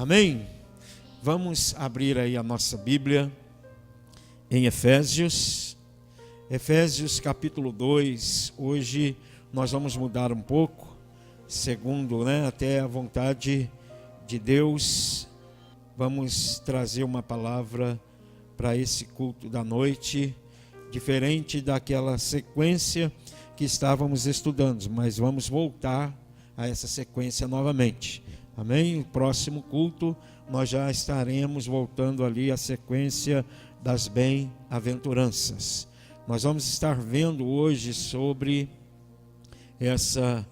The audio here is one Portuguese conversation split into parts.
Amém? Vamos abrir aí a nossa Bíblia em Efésios capítulo 2. Hoje nós vamos mudar um pouco, segundo até a vontade de Deus. Vamos trazer uma palavra para esse culto da noite, diferente daquela sequência que estávamos estudando, mas vamos voltar a essa sequência novamente. Amém? No próximo culto nós já estaremos voltando ali à sequência das bem-aventuranças. Nós vamos estar vendo hoje sobre essa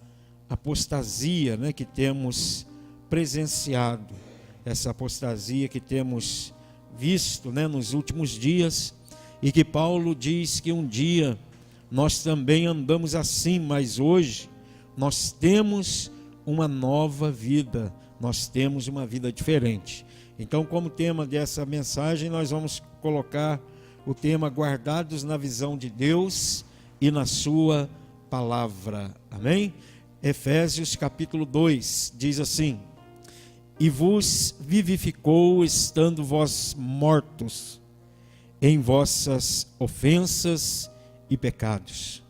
apostasia, que temos presenciado, essa apostasia que temos visto, nos últimos dias, e que Paulo diz que um dia nós também andamos assim, mas hoje nós temos uma nova vida, nós temos uma vida diferente. Então, como tema dessa mensagem, nós vamos colocar o tema guardados na visão de Deus e na sua palavra. Amém? Efésios capítulo 2 diz assim: e vos vivificou, estando vós mortos em vossas ofensas e pecados,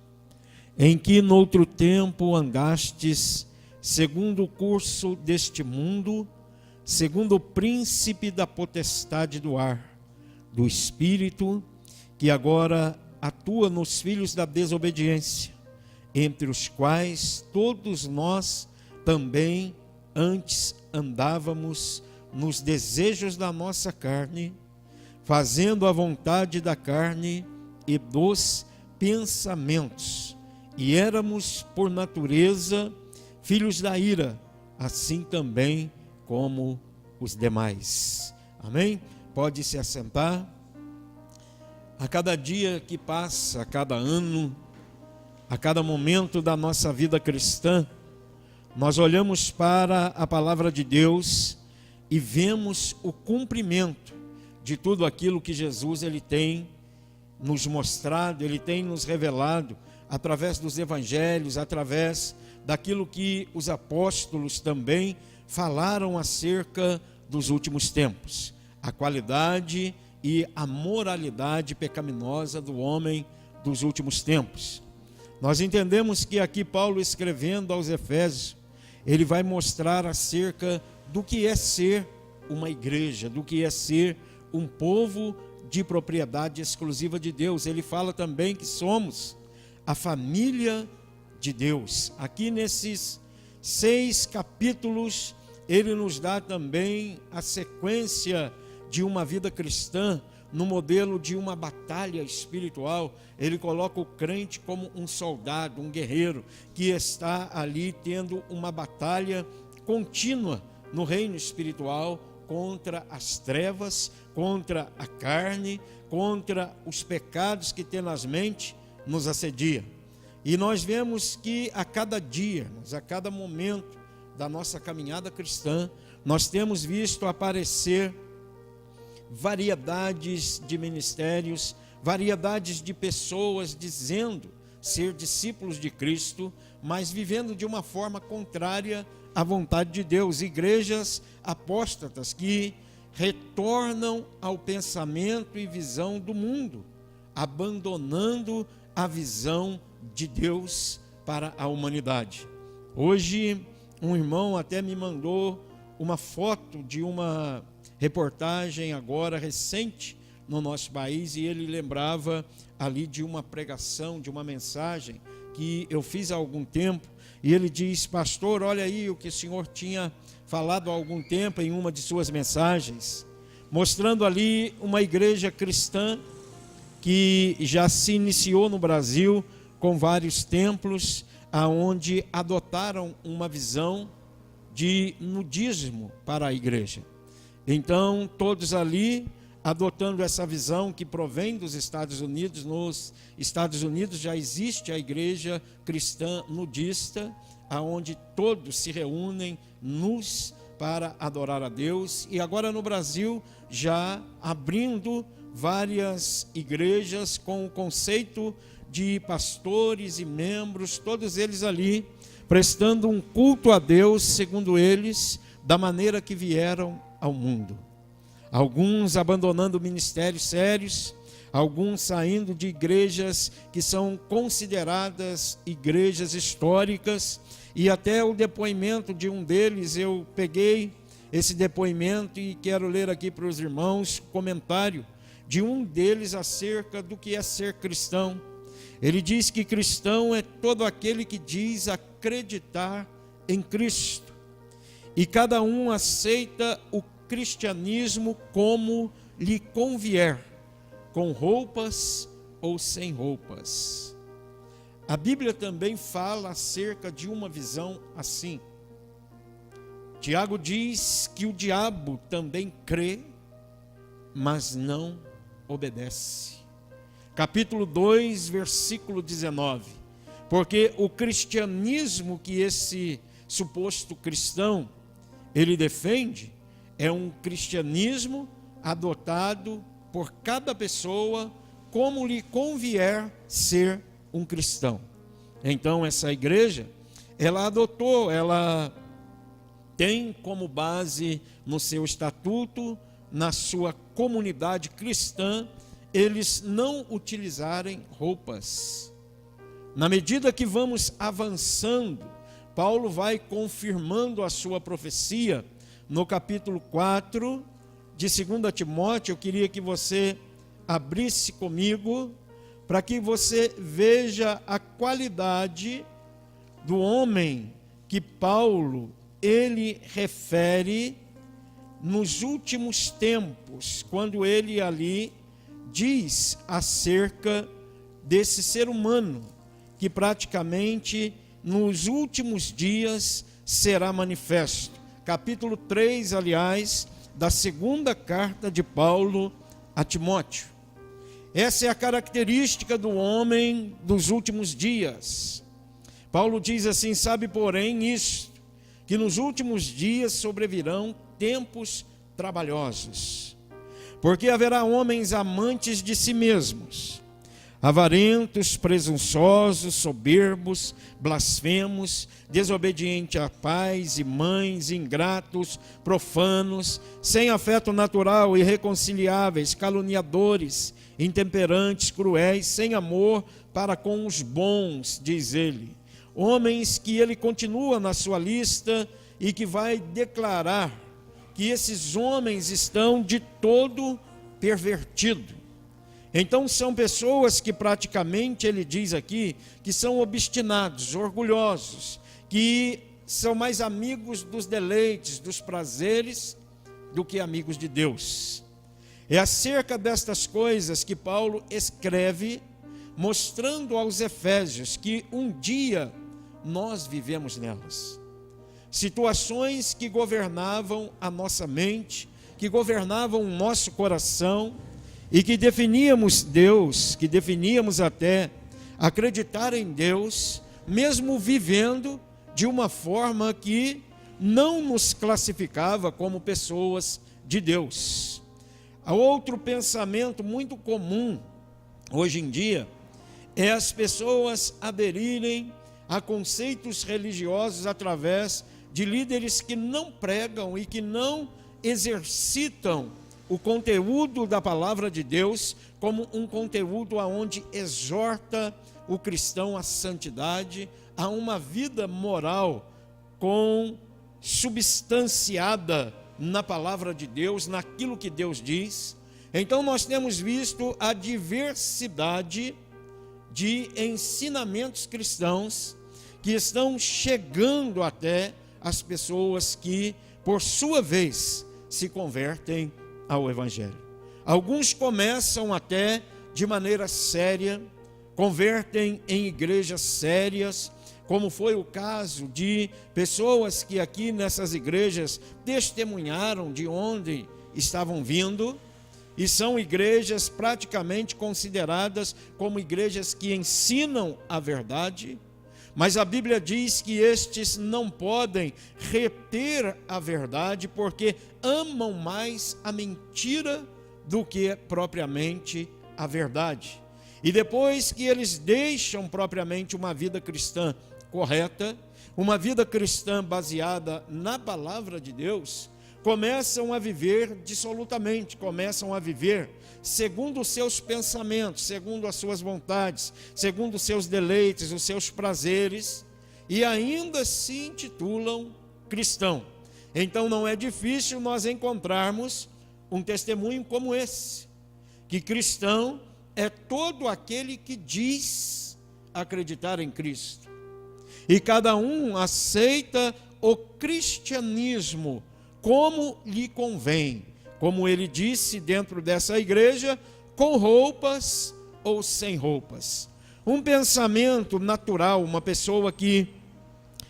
em que noutro tempo andastes segundo o curso deste mundo, segundo o príncipe da potestade do ar, do espírito, que agora atua nos filhos da desobediência, entre os quais todos nós também antes andávamos nos desejos da nossa carne, fazendo a vontade da carne e dos pensamentos, e éramos por natureza filhos da ira, assim também como os demais. Amém? Pode se assentar. A cada dia que passa, a cada ano, a cada momento da nossa vida cristã, nós olhamos para a palavra de Deus e vemos o cumprimento de tudo aquilo que Jesus ele tem nos mostrado, ele tem nos revelado através dos evangelhos, através daquilo que os apóstolos também falaram acerca dos últimos tempos, a qualidade e a moralidade pecaminosa do homem dos últimos tempos. Nós entendemos que aqui Paulo, escrevendo aos Efésios, ele vai mostrar acerca do que é ser uma igreja, do que é ser um povo de propriedade exclusiva de Deus. Ele fala também que somos a família de Deus. Aqui nesses 6 capítulos, ele nos dá também a sequência de uma vida cristã, no modelo de uma batalha espiritual. Ele coloca o crente como um soldado, um guerreiro, que está ali tendo uma batalha contínua no reino espiritual, contra as trevas, contra a carne, contra os pecados que tenazmente nos assediam. E nós vemos que a cada dia, a cada momento da nossa caminhada cristã, nós temos visto aparecer variedades de ministérios, variedades de pessoas dizendo ser discípulos de Cristo, mas vivendo de uma forma contrária à vontade de Deus. Igrejas apóstatas que retornam ao pensamento e visão do mundo, abandonando a visão de Deus para a humanidade. Hoje um irmão até me mandou uma foto de uma reportagem agora recente no nosso país, e ele lembrava ali de uma pregação, de uma mensagem que eu fiz há algum tempo, e ele diz: pastor, olha aí o que o senhor tinha falado há algum tempo em uma de suas mensagens, mostrando ali uma igreja cristã que já se iniciou no Brasil, com vários templos, aonde adotaram uma visão de nudismo para a igreja. Então, todos ali adotando essa visão que provém dos Estados Unidos. Nos Estados Unidos já existe a igreja cristã nudista, aonde todos se reúnem nus para adorar a Deus. E agora no Brasil, já abrindo várias igrejas com o conceito de pastores e membros, todos eles ali prestando um culto a Deus, segundo eles, da maneira que vieram ao mundo. Alguns abandonando ministérios sérios, alguns saindo de igrejas que são consideradas igrejas históricas, e até o depoimento de um deles, eu peguei esse depoimento e quero ler aqui para os irmãos, comentário de um deles acerca do que é ser cristão. Ele diz que cristão é todo aquele que diz acreditar em Cristo, e cada um aceita o cristianismo como lhe convier, com roupas ou sem roupas. A Bíblia também fala acerca de uma visão assim. Tiago diz que o diabo também crê, mas não obedece. Capítulo 2, versículo 19. Porque o cristianismo que esse suposto cristão, ele defende, é um cristianismo adotado por cada pessoa como lhe convier ser um cristão. Então essa igreja, ela adotou, ela tem como base no seu estatuto, na sua comunidade cristã, eles não utilizarem roupas. Na medida que vamos avançando, Paulo vai confirmando a sua profecia no capítulo 4 de 2 Timóteo. Eu queria que você abrisse comigo para que você veja a qualidade do homem que Paulo, ele refere nos últimos tempos, quando ele ali diz acerca desse ser humano que praticamente nos últimos dias será manifesto. Capítulo 3, aliás, da segunda carta de Paulo a Timóteo. Essa é a característica do homem dos últimos dias. Paulo diz assim: sabe, porém, isto, que nos últimos dias sobrevirão tempos trabalhosos, porque haverá homens amantes de si mesmos, avarentos, presunçosos, soberbos, blasfemos, desobedientes a pais e mães, ingratos, profanos, sem afeto natural, irreconciliáveis, caluniadores, intemperantes, cruéis, sem amor para com os bons, diz ele. Homens que ele continua na sua lista e que vai declarar que esses homens estão de todo pervertidos. Então são pessoas que praticamente, ele diz aqui, que são obstinados, orgulhosos, que são mais amigos dos deleites, dos prazeres, do que amigos de Deus. É acerca destas coisas que Paulo escreve, mostrando aos Efésios que um dia nós vivemos nelas. Situações que governavam a nossa mente, que governavam o nosso coração, e que definíamos Deus, que definíamos até acreditar em Deus, mesmo vivendo de uma forma que não nos classificava como pessoas de Deus. Há outro pensamento muito comum hoje em dia é as pessoas aderirem a conceitos religiosos através de líderes que não pregam e que não exercitam o conteúdo da palavra de Deus como um conteúdo aonde exorta o cristão à santidade, a uma vida moral substanciada na palavra de Deus, naquilo que Deus diz. Então nós temos visto a diversidade de ensinamentos cristãos que estão chegando até as pessoas que, por sua vez, se convertem ao Evangelho. Alguns começam até de maneira séria, convertem em igrejas sérias, como foi o caso de pessoas que aqui nessas igrejas testemunharam de onde estavam vindo, e são igrejas praticamente consideradas como igrejas que ensinam a verdade, mas a Bíblia diz que estes não podem reter a verdade, porque amam mais a mentira do que propriamente a verdade. E depois que eles deixam propriamente uma vida cristã correta, uma vida cristã baseada na palavra de Deus, começam a viver dissolutamente, começam a viver segundo os seus pensamentos, segundo as suas vontades, segundo os seus deleites, os seus prazeres, e ainda se intitulam cristão. Então não é difícil nós encontrarmos um testemunho como esse, que cristão é todo aquele que diz acreditar em Cristo. E cada um aceita o cristianismo como lhe convém, como ele disse dentro dessa igreja, com roupas ou sem roupas. Um pensamento natural, uma pessoa que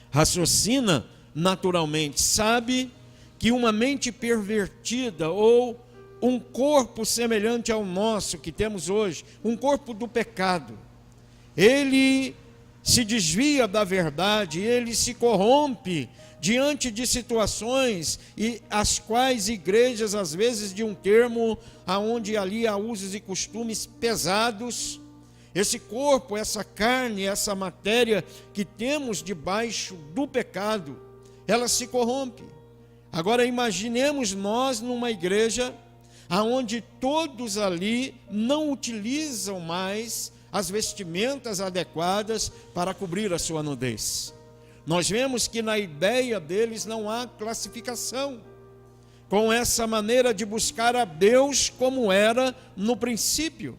raciocina naturalmente, sabe que uma mente pervertida ou um corpo semelhante ao nosso que temos hoje, um corpo do pecado, ele se desvia da verdade, ele se corrompe diante de situações e as quais igrejas, às vezes, de um termo aonde ali há usos e costumes pesados. Esse corpo, essa carne, essa matéria que temos debaixo do pecado, ela se corrompe. Agora imaginemos nós numa igreja aonde todos ali não utilizam mais as vestimentas adequadas para cobrir a sua nudez. Nós vemos que na ideia deles não há classificação, com essa maneira de buscar a Deus como era no princípio.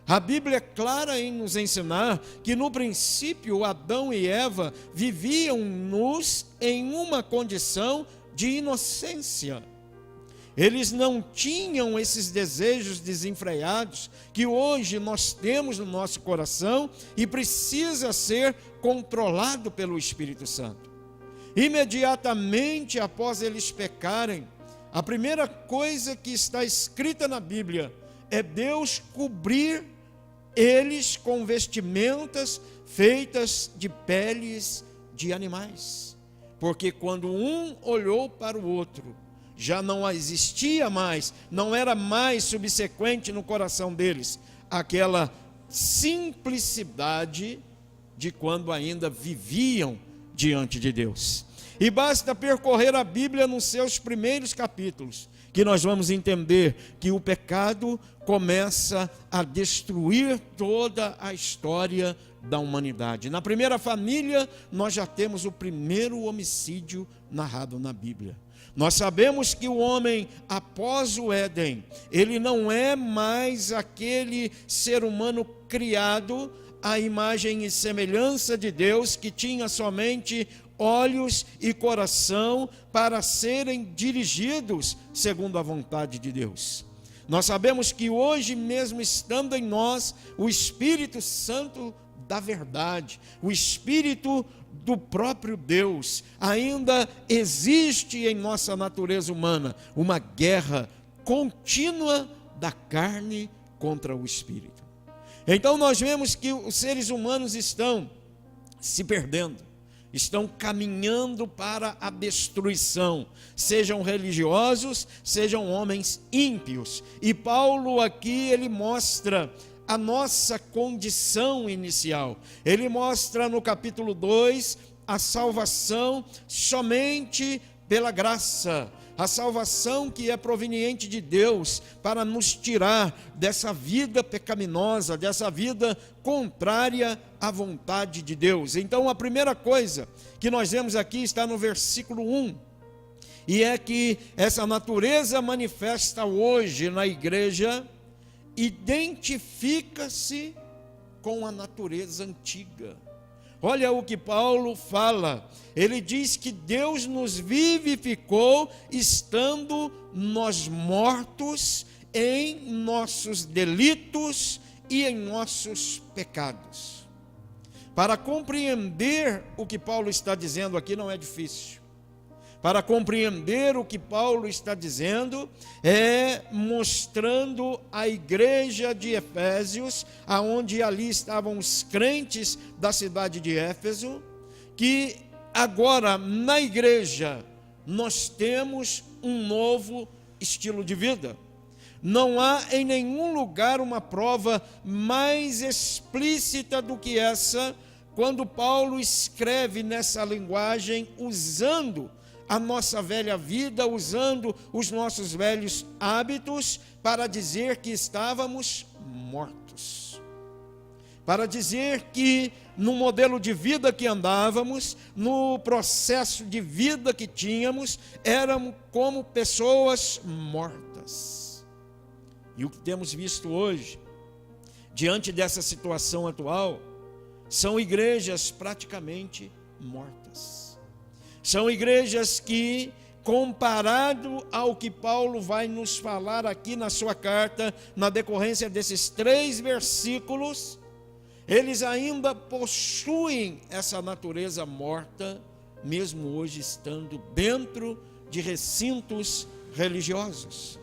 A Bíblia é clara em nos ensinar que no princípio Adão e Eva viviam nus em uma condição de inocência. Eles não tinham esses desejos desenfreados que hoje nós temos no nosso coração e precisa ser controlado pelo Espírito Santo. Imediatamente após eles pecarem, a primeira coisa que está escrita na Bíblia é Deus cobrir eles com vestimentas feitas de peles de animais. Porque quando um olhou para o outro, já não existia mais, não era mais subsequente no coração deles aquela simplicidade de quando ainda viviam diante de Deus. E basta percorrer a Bíblia nos seus primeiros capítulos, que nós vamos entender que o pecado começa a destruir toda a história da humanidade. Na primeira família, nós já temos o primeiro homicídio narrado na Bíblia. Nós sabemos que o homem, após o Éden, ele não é mais aquele ser humano criado à imagem e semelhança de Deus, que tinha somente olhos e coração para serem dirigidos segundo a vontade de Deus. Nós sabemos que hoje mesmo, estando em nós, o Espírito Santo da verdade, o Espírito do próprio Deus, ainda existe em nossa natureza humana uma guerra contínua da carne contra o Espírito. Então nós vemos que os seres humanos estão se perdendo, estão caminhando para a destruição, sejam religiosos, sejam homens ímpios. E Paulo aqui, ele mostra a nossa condição inicial. Ele mostra no capítulo 2 a salvação somente pela graça, a salvação que é proveniente de Deus para nos tirar dessa vida pecaminosa, dessa vida contrária à vontade de Deus. Então a primeira coisa que nós vemos aqui está no versículo 1, e é que essa natureza manifesta hoje na igreja identifica-se com a natureza antiga. Olha o que Paulo fala, ele diz que Deus nos vivificou estando nós mortos em nossos delitos e em nossos pecados. Para compreender o que Paulo está dizendo aqui não é difícil. Para compreender o que Paulo está dizendo, é mostrando a igreja de Efésios, aonde ali estavam os crentes da cidade de Éfeso, que agora na igreja nós temos um novo estilo de vida. Não há em nenhum lugar uma prova mais explícita do que essa, quando Paulo escreve nessa linguagem, usando a nossa velha vida, usando os nossos velhos hábitos, para dizer que estávamos mortos. Para dizer que no modelo de vida que andávamos, no processo de vida que tínhamos, éramos como pessoas mortas. E o que temos visto hoje, diante dessa situação atual, são igrejas praticamente mortas. São igrejas que, comparado ao que Paulo vai nos falar aqui na sua carta, na decorrência desses 3 versículos, eles ainda possuem essa natureza morta, mesmo hoje estando dentro de recintos religiosos.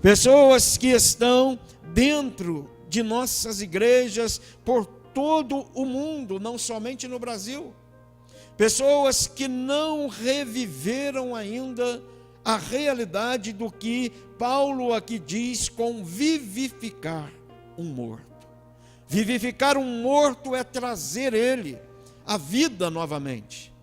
Pessoas que estão dentro de nossas igrejas por todo o mundo, não somente no Brasil. Pessoas que não reviveram ainda a realidade do que Paulo aqui diz com vivificar um morto. Vivificar um morto é trazer ele à vida novamente.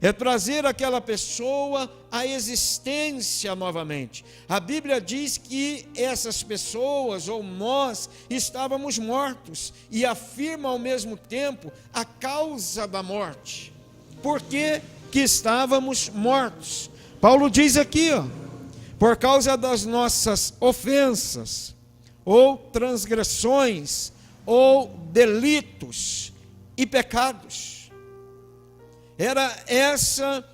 É trazer aquela pessoa à existência novamente. A Bíblia diz que essas pessoas, ou nós, estávamos mortos, e afirma ao mesmo tempo a causa da morte. Por que que estávamos mortos? Paulo diz aqui, por causa das nossas ofensas, ou transgressões, ou delitos e pecados. Era essa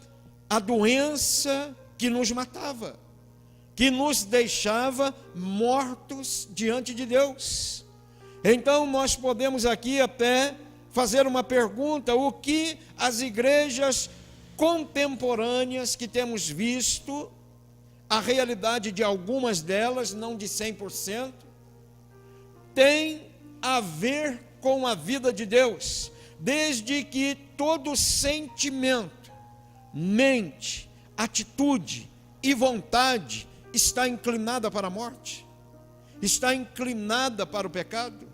a doença que nos matava, que nos deixava mortos diante de Deus. Então nós podemos aqui até fazer uma pergunta: o que as igrejas contemporâneas que temos visto, a realidade de algumas delas, não de 100%, tem a ver com a vida de Deus, desde que todo sentimento, mente, atitude e vontade está inclinada para a morte, está inclinada para o pecado.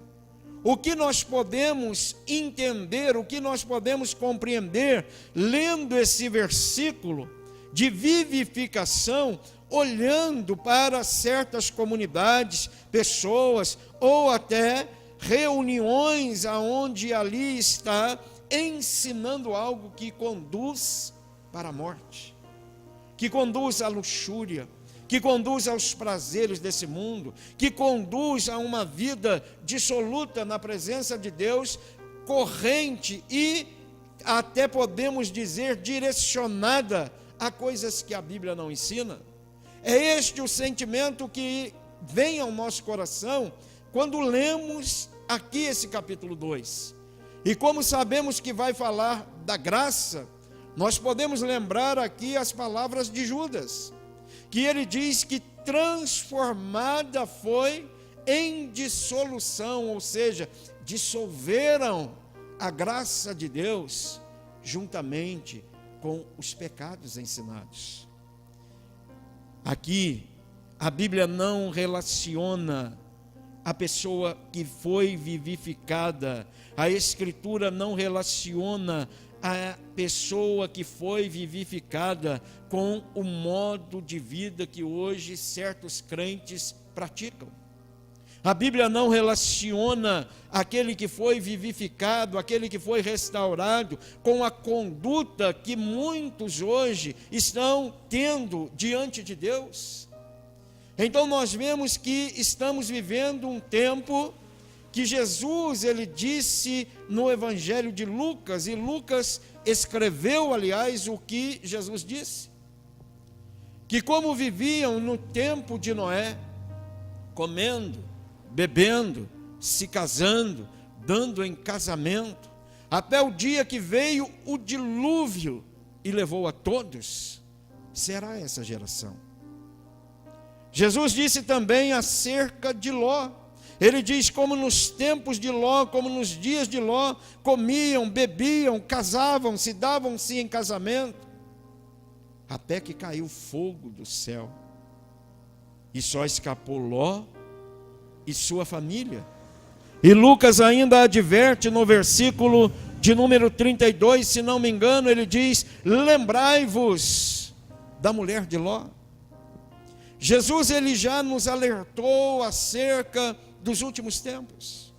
O que nós podemos entender, o que nós podemos compreender, lendo esse versículo de vivificação, olhando para certas comunidades, pessoas, ou até reuniões aonde ali está ensinando algo que conduz para a morte, que conduz à luxúria, que conduz aos prazeres desse mundo, que conduz a uma vida dissoluta na presença de Deus, corrente e até podemos dizer direcionada a coisas que a Bíblia não ensina. É este o sentimento que vem ao nosso coração quando lemos aqui esse capítulo 2. E como sabemos que vai falar da graça, nós podemos lembrar aqui as palavras de Judas, que ele diz que transformada foi em dissolução, ou seja, dissolveram a graça de Deus juntamente com os pecados ensinados. Aqui, a Bíblia não relaciona a pessoa que foi vivificada, a Escritura não relaciona a pessoa que foi vivificada com o modo de vida que hoje certos crentes praticam. A Bíblia não relaciona aquele que foi vivificado, aquele que foi restaurado, com a conduta que muitos hoje estão tendo diante de Deus. Então nós vemos que estamos vivendo um tempo que Jesus, ele disse no Evangelho de Lucas, e Lucas escreveu, aliás, o que Jesus disse, que como viviam no tempo de Noé, comendo, bebendo, se casando, dando em casamento, até o dia que veio o dilúvio e levou a todos, será essa geração. Jesus disse também acerca de Ló. Ele diz: como nos tempos de Ló, como nos dias de Ló, comiam, bebiam, casavam-se, davam-se em casamento, até que caiu fogo do céu, e só escapou Ló e sua família. E Lucas ainda adverte no versículo de número 32, se não me engano, ele diz: lembrai-vos da mulher de Ló. Jesus, ele já nos alertou acerca dos últimos tempos,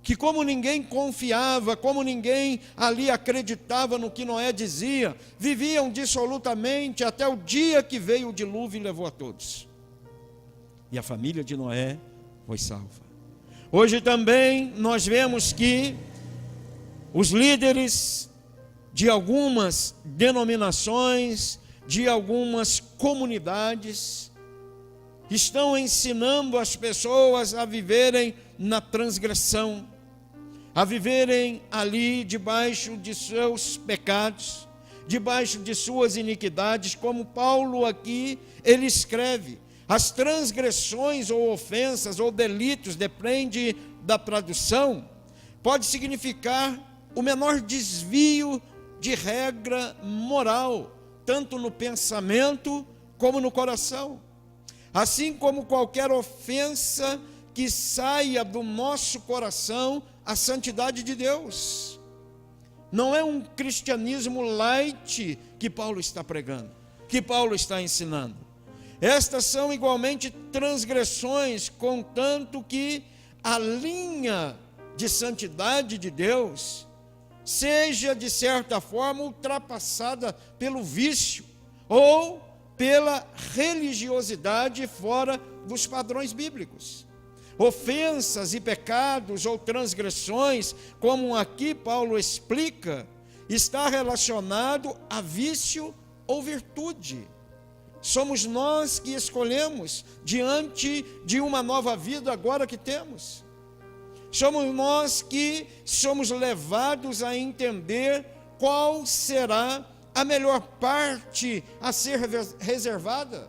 que como ninguém confiava, como ninguém ali acreditava no que Noé dizia, viviam dissolutamente até o dia que veio o dilúvio e levou a todos. E a família de Noé foi salva. Hoje também nós vemos que os líderes de algumas denominações, de algumas comunidades, estão ensinando as pessoas a viverem na transgressão, a viverem ali debaixo de seus pecados, debaixo de suas iniquidades, como Paulo aqui, ele escreve. As transgressões ou ofensas ou delitos, depende da tradução, pode significar o menor desvio de regra moral, tanto no pensamento como no coração. Assim como qualquer ofensa que saia do nosso coração à santidade de Deus. Não é um cristianismo light que Paulo está pregando, que Paulo está ensinando. Estas são igualmente transgressões, contanto que a linha de santidade de Deus seja, de certa forma, ultrapassada pelo vício ou pela religiosidade fora dos padrões bíblicos. Ofensas e pecados ou transgressões, como aqui Paulo explica, está relacionado a vício ou virtude. Somos nós que escolhemos diante de uma nova vida agora que temos. Somos nós que somos levados a entender qual será a melhor parte a ser reservada.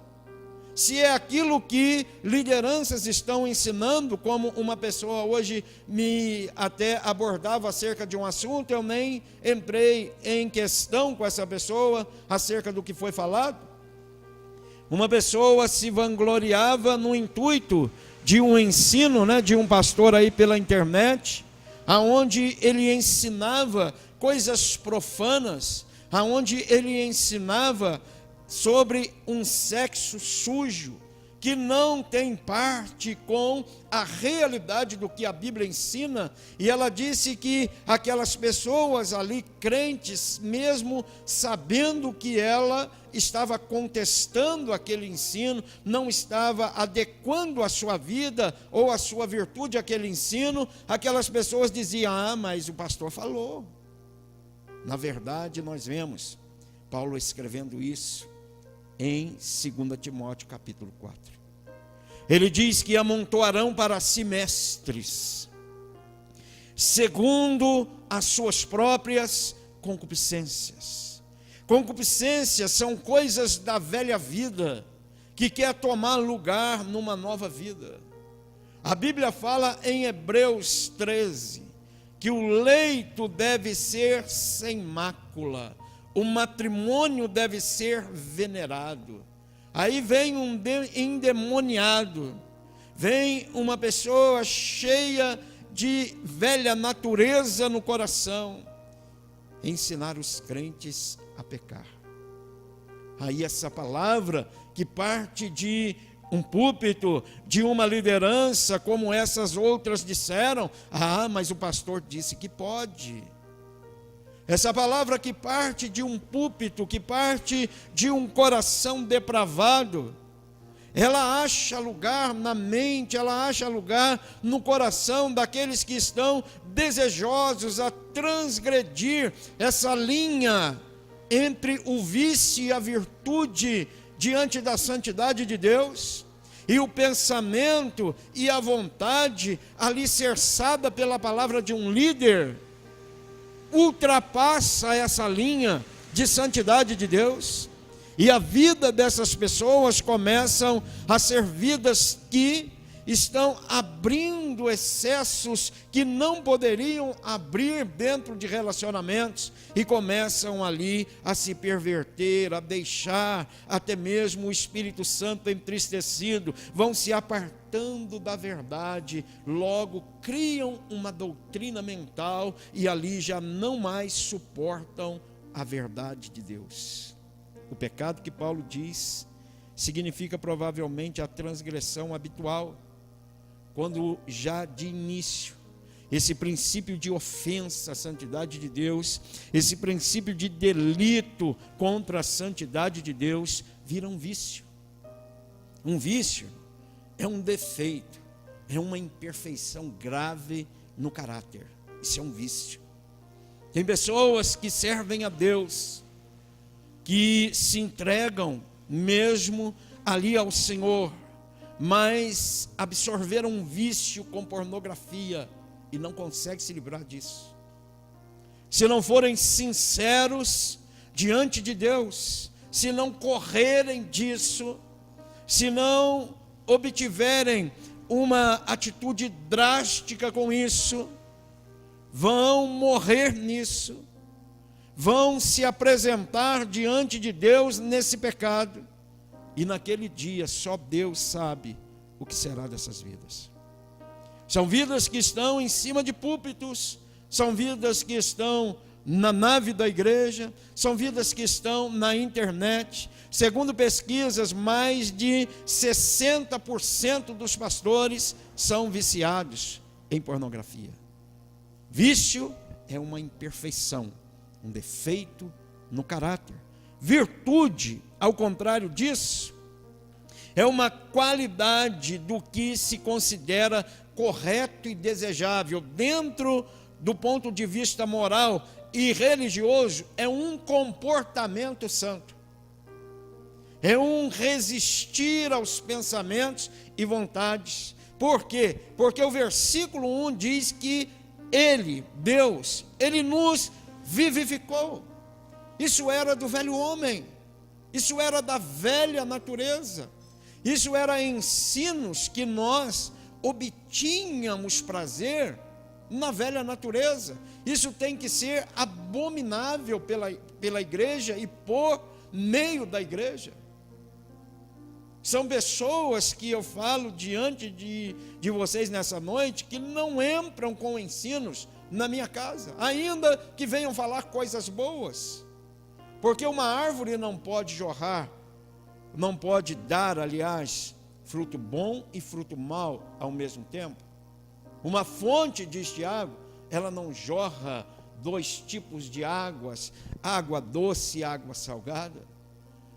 Se é aquilo que lideranças estão ensinando, como uma pessoa hoje me até abordava acerca de um assunto, eu nem entrei em questão com essa pessoa acerca do que foi falado. Uma pessoa se vangloriava no intuito de um ensino, de um pastor aí pela internet, aonde ele ensinava coisas profanas, aonde ele ensinava sobre um sexo sujo, que não tem parte com a realidade do que a Bíblia ensina, e ela disse que aquelas pessoas ali, crentes, mesmo sabendo que ela estava contestando aquele ensino, não estava adequando a sua vida ou a sua virtude àquele ensino, aquelas pessoas diziam: mas o pastor falou. Na verdade, nós vemos Paulo escrevendo isso em 2 Timóteo capítulo 4. Ele diz que amontoarão para si mestres, segundo as suas próprias concupiscências. Concupiscências são coisas da velha vida, que quer tomar lugar numa nova vida. A Bíblia fala em Hebreus 13, que o leito deve ser sem mácula, o matrimônio deve ser venerado. Aí vem um endemoniado, vem uma pessoa cheia de velha natureza no coração, ensinar os crentes a pecar. Aí essa palavra que parte de um púlpito, de uma liderança, como essas outras disseram: mas o pastor disse que pode. Essa palavra que parte de um púlpito, que parte de um coração depravado, ela acha lugar na mente, ela acha lugar no coração daqueles que estão desejosos a transgredir essa linha entre o vício e a virtude diante da santidade de Deus, e o pensamento e a vontade alicerçada pela palavra de um líder ultrapassa essa linha de santidade de Deus, e a vida dessas pessoas começam a ser vidas que estão abrindo excessos que não poderiam abrir dentro de relacionamentos, e começam ali a se perverter, a deixar até mesmo o Espírito Santo entristecido, vão se apartando da verdade, logo criam uma doutrina mental e ali já não mais suportam a verdade de Deus. O pecado que Paulo diz significa provavelmente a transgressão habitual, quando já de início esse princípio de ofensa à santidade de Deus, esse princípio de delito contra a santidade de Deus, vira um vício. Um vício é um defeito, é uma imperfeição grave no caráter. Isso é um vício. Tem pessoas que servem a Deus, que se entregam mesmo ali ao Senhor, mas absorveram um vício com pornografia e não conseguem se livrar disso. Se não forem sinceros diante de Deus, se não correrem disso, se não obtiverem uma atitude drástica com isso, vão morrer nisso, vão se apresentar diante de Deus nesse pecado, e naquele dia só Deus sabe o que será dessas vidas. São vidas que estão em cima de púlpitos, são vidas que estão na nave da igreja, são vidas que estão na internet. Segundo pesquisas, mais de 60% dos pastores são viciados em pornografia. Vício é uma imperfeição, um defeito no caráter. Virtude, ao contrário disso, é uma qualidade do que se considera correto e desejável. Dentro do ponto de vista moral e religioso, é um comportamento santo. É um resistir aos pensamentos e vontades. Por quê? Porque o versículo 1 diz que Ele, Deus, Ele nos vivificou. Isso era do velho homem, isso era da velha natureza, isso era ensinos que nós obtínhamos prazer na velha natureza. Isso tem que ser abominável pela igreja e por meio da igreja. São pessoas que eu falo diante de vocês nessa noite, que não entram com ensinos na minha casa, ainda que venham falar coisas boas, porque uma árvore não pode jorrar, não pode dar, aliás, fruto bom e fruto mau ao mesmo tempo. Uma fonte, diz Tiago, ela não jorra dois tipos de águas, água doce e água salgada.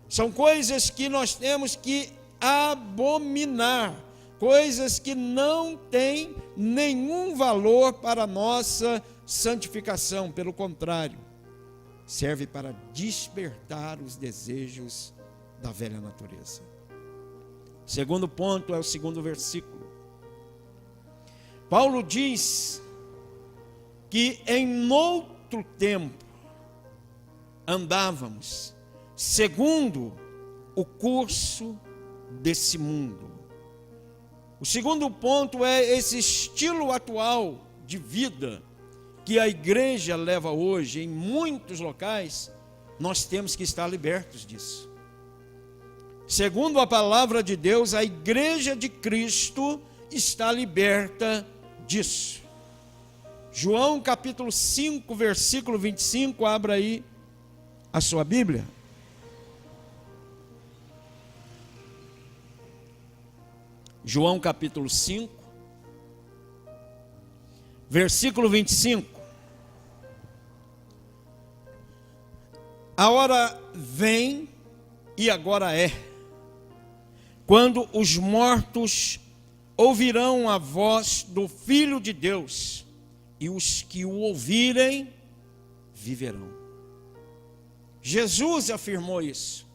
São coisas que nós temos que abominar, coisas que não têm nenhum valor para a nossa santificação. Pelo contrário, serve para despertar os desejos da velha natureza. Segundo ponto é o segundo versículo. Paulo diz que em outro tempo andávamos segundo o curso desse mundo. O segundo ponto é esse estilo atual de vida que a igreja leva hoje em muitos locais. Nós temos que estar libertos disso. Segundo a palavra de Deus, a igreja de Cristo está liberta disso. João capítulo 5, versículo 25, abra aí a sua Bíblia. João capítulo 5, versículo 25. A hora vem, e agora é, quando os mortos ouvirão a voz do Filho de Deus, e os que o ouvirem viverão. Jesus afirmou isso.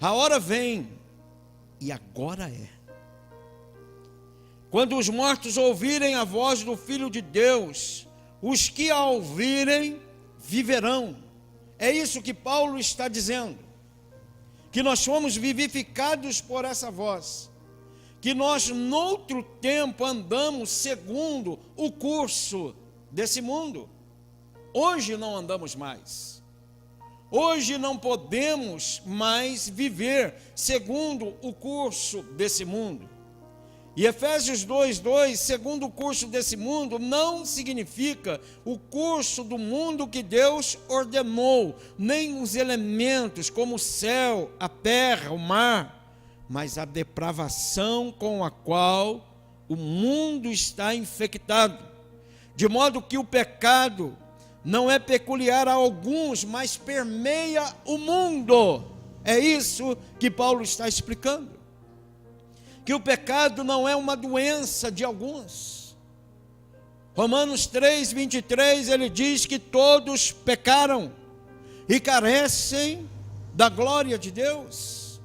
A hora vem, e agora é, quando os mortos ouvirem a voz do Filho de Deus, os que a ouvirem viverão. É isso que Paulo está dizendo, que nós fomos vivificados por essa voz, que nós noutro tempo andamos segundo o curso desse mundo. Hoje não andamos mais, hoje não podemos mais viver segundo o curso desse mundo. E Efésios 2:2, segundo o curso desse mundo, não significa o curso do mundo que Deus ordenou, nem os elementos como o céu, a terra, o mar, mas a depravação com a qual o mundo está infectado, de modo que o pecado não é peculiar a alguns, mas permeia o mundo. É isso que Paulo está explicando. Que o pecado não é uma doença de alguns. Romanos 3:23, ele diz que todos pecaram e carecem da glória de Deus.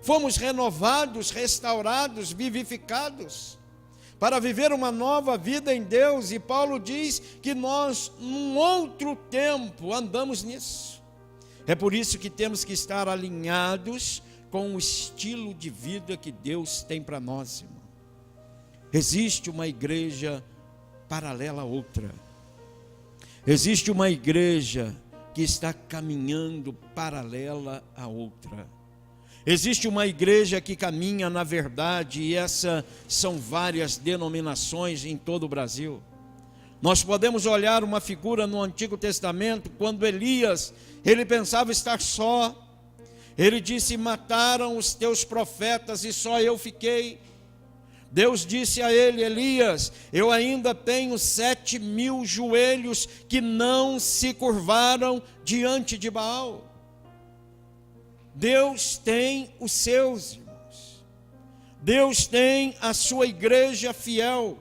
Fomos renovados, restaurados, vivificados para viver uma nova vida em Deus, e Paulo diz que nós, num outro tempo, andamos nisso. É por isso que temos que estar alinhados com o estilo de vida que Deus tem para nós, irmão. Existe uma igreja paralela a outra. Existe uma igreja que está caminhando paralela a outra. Existe uma igreja que caminha na verdade, e essas são várias denominações em todo o Brasil. Nós podemos olhar uma figura no Antigo Testamento, quando Elias, ele pensava estar só. Ele disse: mataram os teus profetas e só eu fiquei. Deus disse a ele: Elias, eu ainda tenho 7.000 joelhos que não se curvaram diante de Baal. Deus tem os seus, irmãos. Deus tem a sua igreja fiel.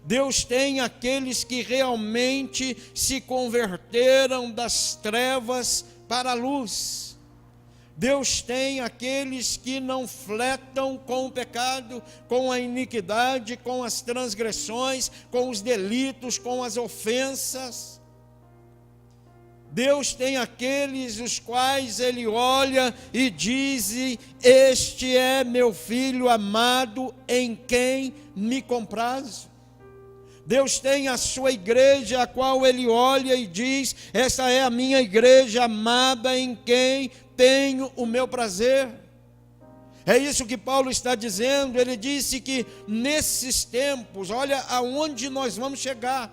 Deus tem aqueles que realmente se converteram das trevas para a luz. Deus tem aqueles que não fletam com o pecado, com a iniquidade, com as transgressões, com os delitos, com as ofensas. Deus tem aqueles os quais Ele olha e diz: este é meu filho amado, em quem me comprazo. Deus tem a sua igreja, a qual Ele olha e diz: esta é a minha igreja amada, em quem tenho o meu prazer. É isso que Paulo está dizendo. Ele disse que nesses tempos, olha aonde nós vamos chegar,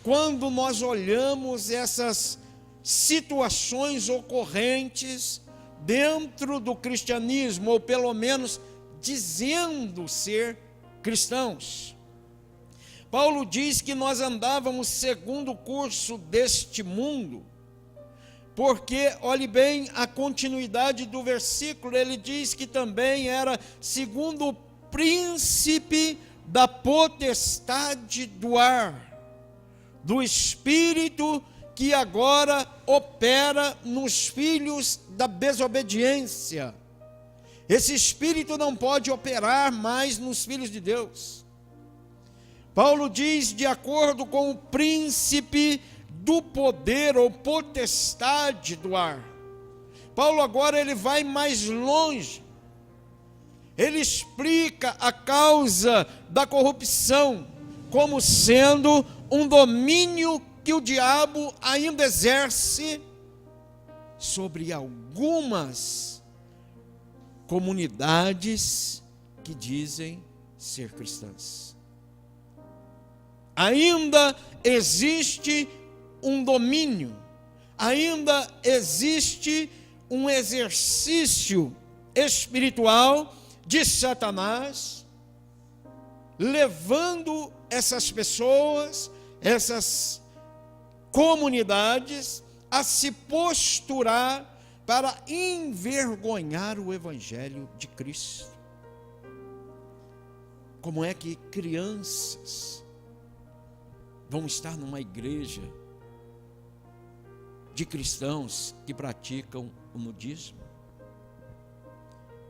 quando nós olhamos essas situações ocorrentes dentro do cristianismo, ou pelo menos dizendo ser cristãos. Paulo diz que nós andávamos segundo o curso deste mundo, porque, olhe bem a continuidade do versículo, ele diz que também era segundo o príncipe da potestade do ar, do espírito que agora opera nos filhos da desobediência. Esse espírito não pode operar mais nos filhos de Deus. Paulo diz: de acordo com o príncipe do poder ou potestade do ar. Paulo agora ele vai mais longe. Ele explica a causa da corrupção como sendo um domínio que o diabo ainda exerce sobre algumas comunidades que dizem ser cristãs. Ainda existe um domínio, ainda existe um exercício espiritual de Satanás, levando essas pessoas, essas comunidades, a se posturar para envergonhar o Evangelho de Cristo. Como é que crianças vão estar numa igreja de cristãos que praticam o nudismo?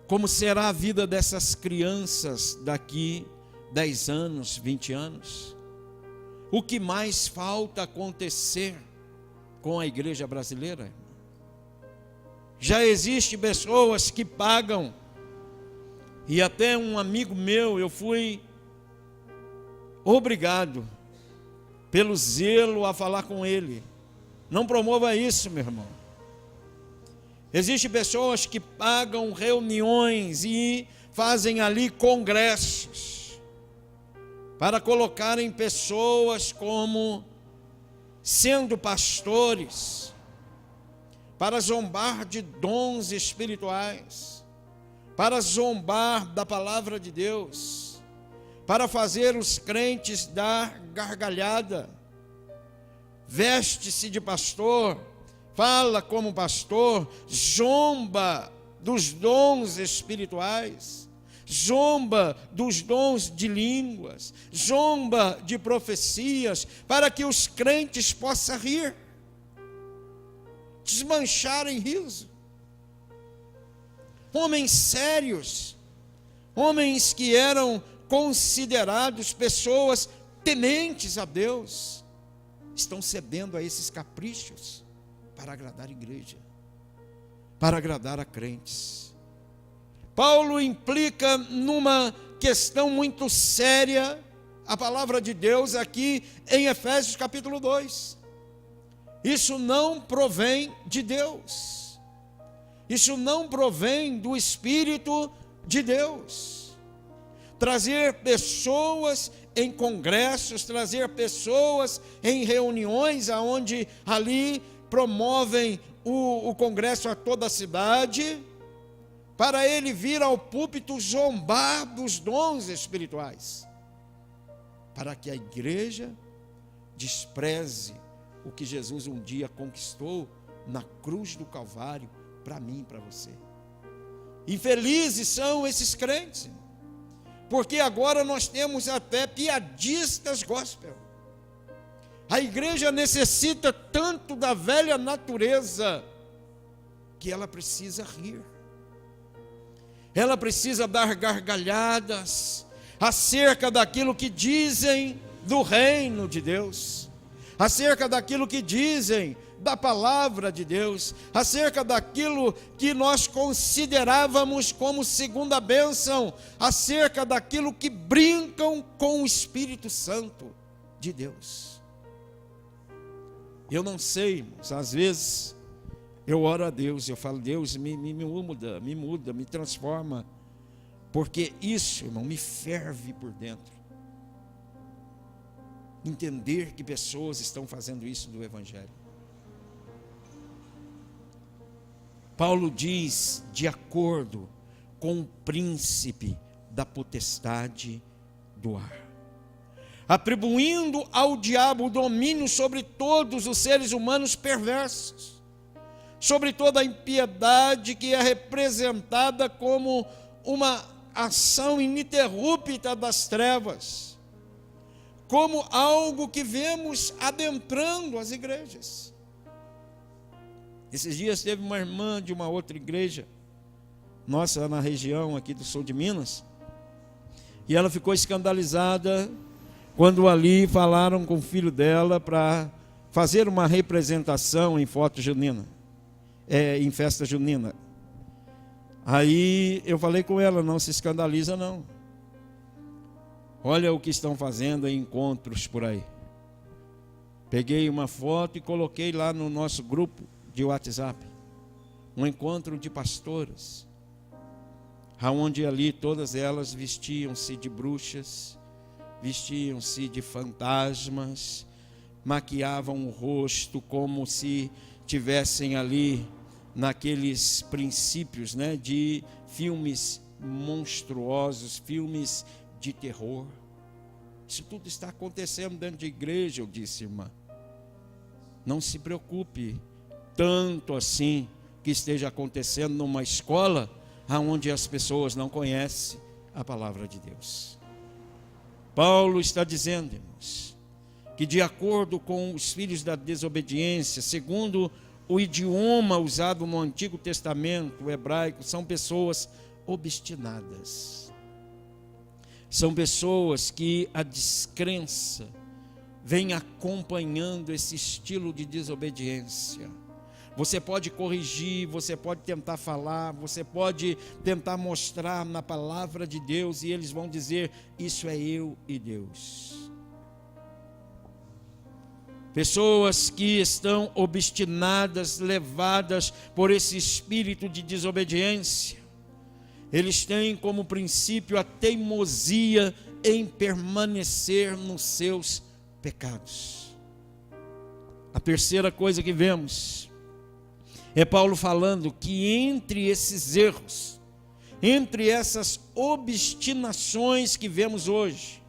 Como será a vida dessas crianças daqui 10 anos, 20 anos? O que mais falta acontecer com a igreja brasileira? Já existem pessoas que pagam, e até um amigo meu, eu fui obrigado, pelo zelo, a falar com ele: não promova isso, meu irmão. Existem pessoas que pagam reuniões e fazem ali congressos para colocarem pessoas como sendo pastores, para zombar de dons espirituais, para zombar da palavra de Deus, para fazer os crentes dar gargalhada. Veste-se de pastor, fala como pastor, zomba dos dons espirituais, zomba dos dons de línguas, zomba de profecias, para que os crentes possam rir, desmanchar em riso. Homens sérios, homens que eram considerados pessoas tementes a Deus, estão cedendo a esses caprichos para agradar a igreja, para agradar a crentes. Paulo implica numa questão muito séria a palavra de Deus aqui em Efésios capítulo 2. Isso não provém de Deus. Isso não provém do Espírito de Deus. Trazer pessoas em congressos, trazer pessoas em reuniões aonde ali promovem o congresso a toda a cidade, para ele vir ao púlpito zombar dos dons espirituais, para que a igreja despreze o que Jesus um dia conquistou na cruz do Calvário, para mim e para você. Infelizes são esses crentes, porque agora nós temos até piadistas gospel. A igreja necessita tanto da velha natureza, que ela precisa rir, ela precisa dar gargalhadas acerca daquilo que dizem do reino de Deus, acerca daquilo que dizem da palavra de Deus, acerca daquilo que nós considerávamos como segunda bênção, acerca daquilo que brincam com o Espírito Santo de Deus. Eu não sei, irmãos, às vezes eu oro a Deus, eu falo, Deus, me muda, me transforma, porque isso, irmão, me ferve por dentro. Entender que pessoas estão fazendo isso do Evangelho. Paulo diz, de acordo com o príncipe da potestade do ar, atribuindo ao diabo o domínio sobre todos os seres humanos perversos, sobre toda a impiedade que é representada como uma ação ininterrupta das trevas, como algo que vemos adentrando as igrejas. Esses dias teve uma irmã de uma outra igreja, nossa, na região aqui do sul de Minas, e ela ficou escandalizada quando ali falaram com o filho dela para fazer uma representação em foto junina, em festa junina. Aí eu falei com ela, não se escandaliza não. Olha o que estão fazendo em encontros por aí. Peguei uma foto e coloquei lá no nosso grupo de WhatsApp, um encontro de pastoras, aonde ali todas elas vestiam-se de bruxas, vestiam-se de fantasmas, maquiavam o rosto como se tivessem ali naqueles princípios, né, de filmes monstruosos, filmes de terror. Isso tudo está acontecendo dentro de igreja, eu disse, irmã. Não se preocupe tanto assim que esteja acontecendo numa escola onde as pessoas não conhecem a palavra de Deus. Paulo está dizendo, irmãos, que de acordo com os filhos da desobediência, segundo o idioma usado no Antigo Testamento, o hebraico, são pessoas obstinadas. São pessoas que a descrença vem acompanhando esse estilo de desobediência. Você pode corrigir, você pode tentar falar, você pode tentar mostrar na palavra de Deus, e eles vão dizer, isso é eu e Deus. Pessoas que estão obstinadas, levadas por esse espírito de desobediência, eles têm como princípio a teimosia em permanecer nos seus pecados. A terceira coisa que vemos é Paulo falando que entre esses erros, entre essas obstinações que vemos hoje,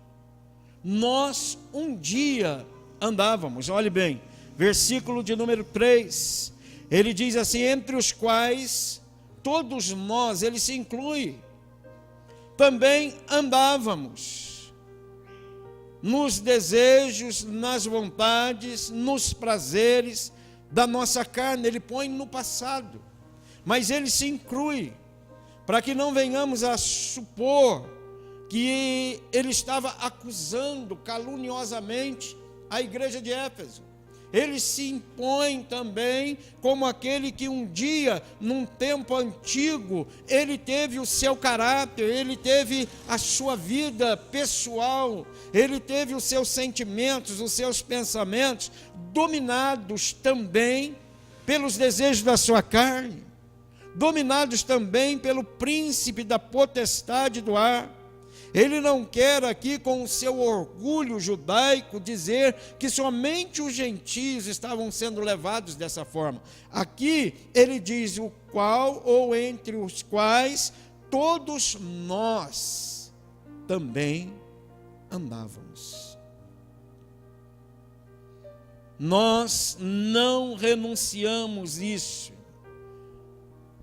nós um dia andávamos. Olhe bem, versículo de número 3, ele diz assim: entre os quais todos nós, ele se inclui, também andávamos nos desejos, nas vontades, nos prazeres da nossa carne. Ele põe no passado, mas ele se inclui, para que não venhamos a supor que ele estava acusando caluniosamente a igreja de Éfeso. Ele se impõe também como aquele que um dia, num tempo antigo, ele teve o seu caráter, ele teve a sua vida pessoal, ele teve os seus sentimentos, os seus pensamentos dominados também pelos desejos da sua carne, dominados também pelo príncipe da potestade do ar. Ele não quer aqui, com o seu orgulho judaico, dizer que somente os gentios estavam sendo levados dessa forma. Aqui ele diz: o qual, ou entre os quais, todos nós também andávamos. Nós não renunciamos isso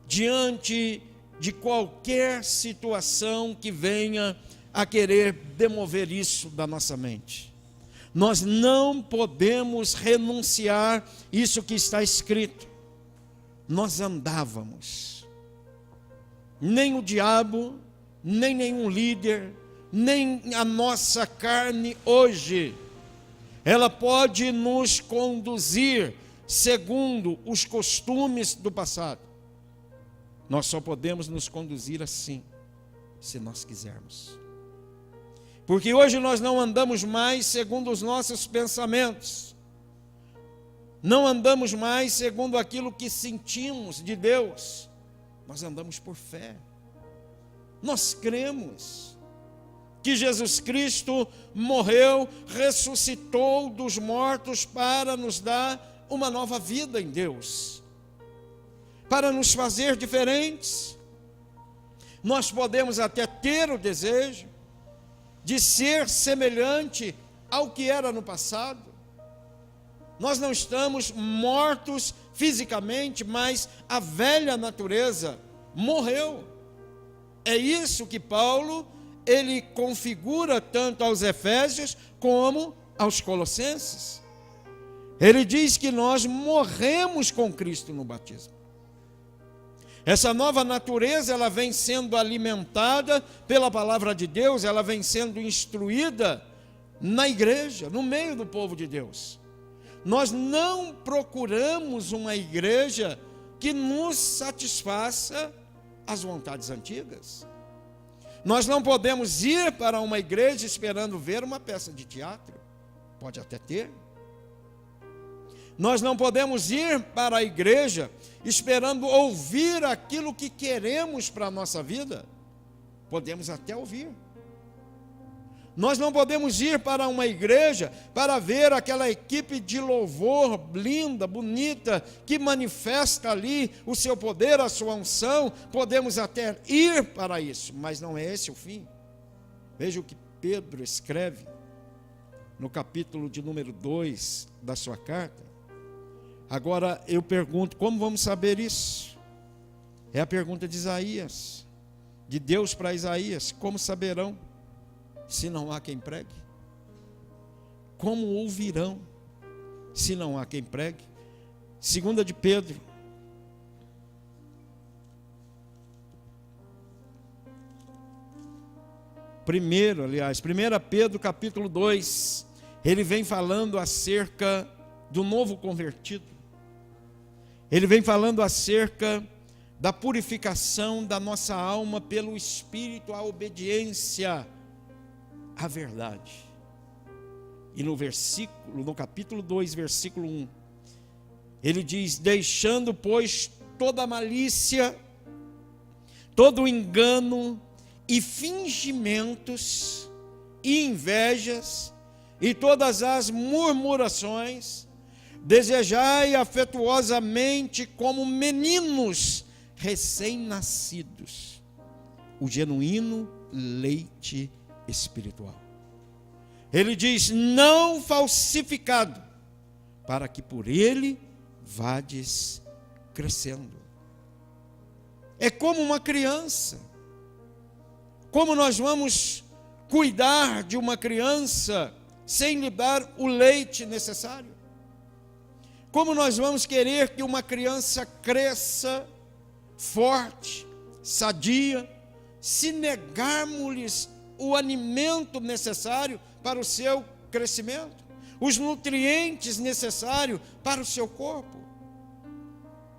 diante de qualquer situação que venha a querer demover isso da nossa mente. Nós não podemos renunciar isso que está escrito. Nós andávamos. Nem o diabo, nem nenhum líder, nem a nossa carne hoje, ela pode nos conduzir segundo os costumes do passado. Nós só podemos nos conduzir assim, se nós quisermos. Porque hoje nós não andamos mais segundo os nossos pensamentos, não andamos mais segundo aquilo que sentimos de Deus, nós andamos por fé. Nós cremos que Jesus Cristo morreu, ressuscitou dos mortos para nos dar uma nova vida em Deus, para nos fazer diferentes. Nós podemos até ter o desejo de ser semelhante ao que era no passado. Nós não estamos mortos fisicamente, mas a velha natureza morreu. É isso que Paulo, ele configura tanto aos Efésios como aos Colossenses. Ele diz que nós morremos com Cristo no batismo. Essa nova natureza, ela vem sendo alimentada pela palavra de Deus, ela vem sendo instruída na igreja, no meio do povo de Deus. Nós não procuramos uma igreja que nos satisfaça as vontades antigas. Nós não podemos ir para uma igreja esperando ver uma peça de teatro. Pode até ter. Nós não podemos ir para a igreja esperando ouvir aquilo que queremos para a nossa vida. Podemos até ouvir. Nós não podemos ir para uma igreja para ver aquela equipe de louvor linda, bonita, que manifesta ali o seu poder, a sua unção. Podemos até ir para isso, mas não é esse o fim. Veja o que Pedro escreve no capítulo de número 2 da sua carta. Agora eu pergunto, como vamos saber isso? É a pergunta de Isaías, de Deus para Isaías: como saberão se não há quem pregue? Como ouvirão se não há quem pregue? Segunda de Pedro, primeira Pedro capítulo 2, ele vem falando acerca do novo convertido. Ele vem falando acerca da purificação da nossa alma pelo Espírito, a obediência à verdade. E no capítulo 2, versículo 1, ele diz: deixando, pois, toda malícia, todo engano e fingimentos e invejas e todas as murmurações, desejai afetuosamente como meninos recém-nascidos o genuíno leite espiritual. Ele diz: não falsificado, para que por ele vades crescendo. É como uma criança. Como nós vamos cuidar de uma criança sem lhe dar o leite necessário? Como nós vamos querer que uma criança cresça forte, sadia, se negarmos-lhes o alimento necessário para o seu crescimento, os nutrientes necessários para o seu corpo?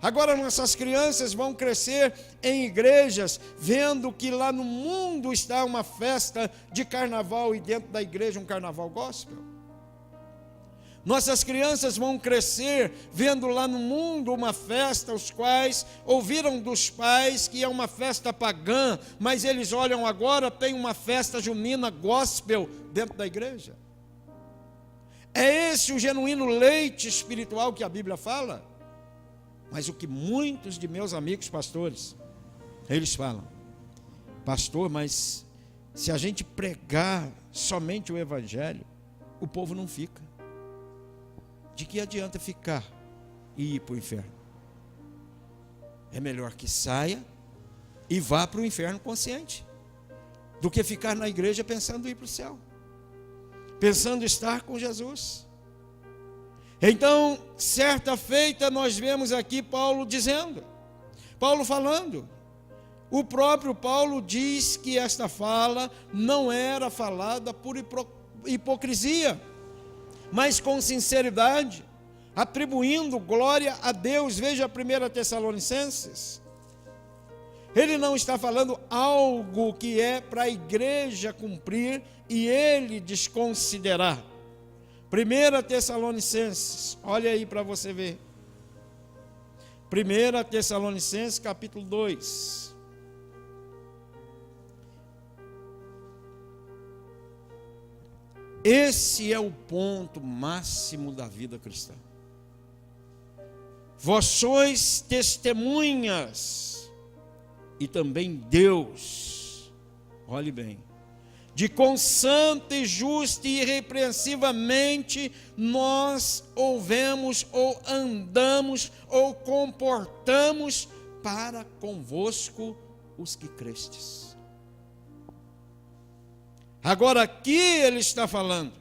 Agora nossas crianças vão crescer em igrejas, vendo que lá no mundo está uma festa de carnaval e dentro da igreja um carnaval gospel. Nossas crianças vão crescer vendo lá no mundo uma festa, os quais ouviram dos pais que é uma festa pagã, mas eles olham agora, tem uma festa junina gospel dentro da igreja. É esse o genuíno leite espiritual que a Bíblia fala? Mas o que muitos de meus amigos pastores, eles falam: pastor, mas se a gente pregar somente o evangelho, o povo não fica. De que adianta ficar e ir para o inferno? É melhor que saia e vá para o inferno consciente, do que ficar na igreja pensando em ir para o céu, pensando estar com Jesus. Então, certa feita, nós vemos aqui Paulo dizendo, Paulo falando. O próprio Paulo diz que esta fala não era falada por hipocrisia, mas com sinceridade, atribuindo glória a Deus. Veja 1 Tessalonicenses. Ele não está falando algo que é para a igreja cumprir e ele desconsiderar. 1 Tessalonicenses, olha aí para você ver. 1 Tessalonicenses capítulo 2. Esse é o ponto máximo da vida cristã. Vós sois testemunhas, e também Deus, olhe bem, de quão santa e justa e irrepreensivamente nós ouvemos, ou andamos, ou comportamos para convosco os que crestes. Agora aqui ele está falando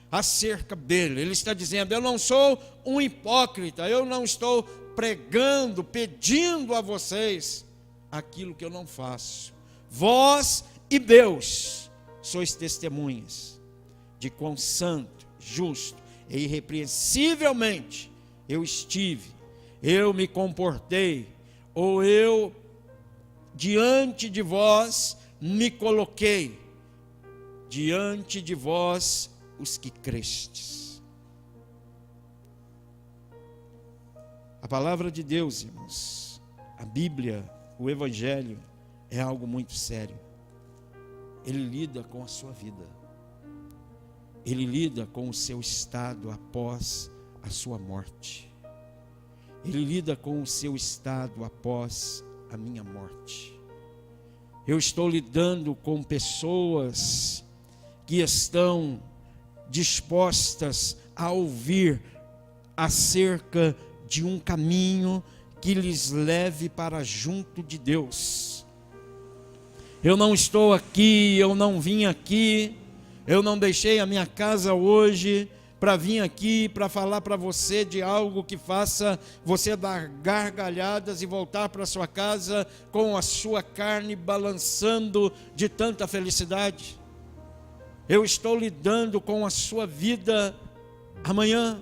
acerca dele, ele está dizendo: eu não sou um hipócrita, eu não estou pregando, pedindo a vocês aquilo que eu não faço. Vós e Deus sois testemunhas de quão santo, justo e irrepreensivelmente eu estive, eu me comportei, ou eu diante de vós me coloquei, diante de vós os que crestes. A palavra de Deus, irmãos, a Bíblia, o Evangelho, é algo muito sério. Ele lida com a sua vida. Ele lida com o seu estado após a sua morte. Ele lida com o seu estado após a minha morte. Eu estou lidando com pessoas que estão dispostas a ouvir acerca de um caminho que lhes leve para junto de Deus. Eu não estou aqui, eu não vim aqui, eu não deixei a minha casa hoje para vir aqui para falar para você de algo que faça você dar gargalhadas e voltar para sua casa com a sua carne balançando de tanta felicidade. Eu estou lidando com a sua vida amanhã.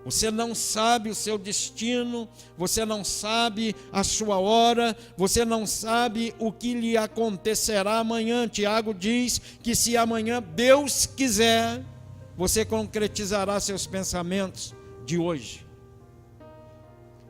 Você não sabe o seu destino, você não sabe a sua hora, você não sabe o que lhe acontecerá amanhã. Tiago diz que se amanhã Deus quiser, você concretizará seus pensamentos de hoje.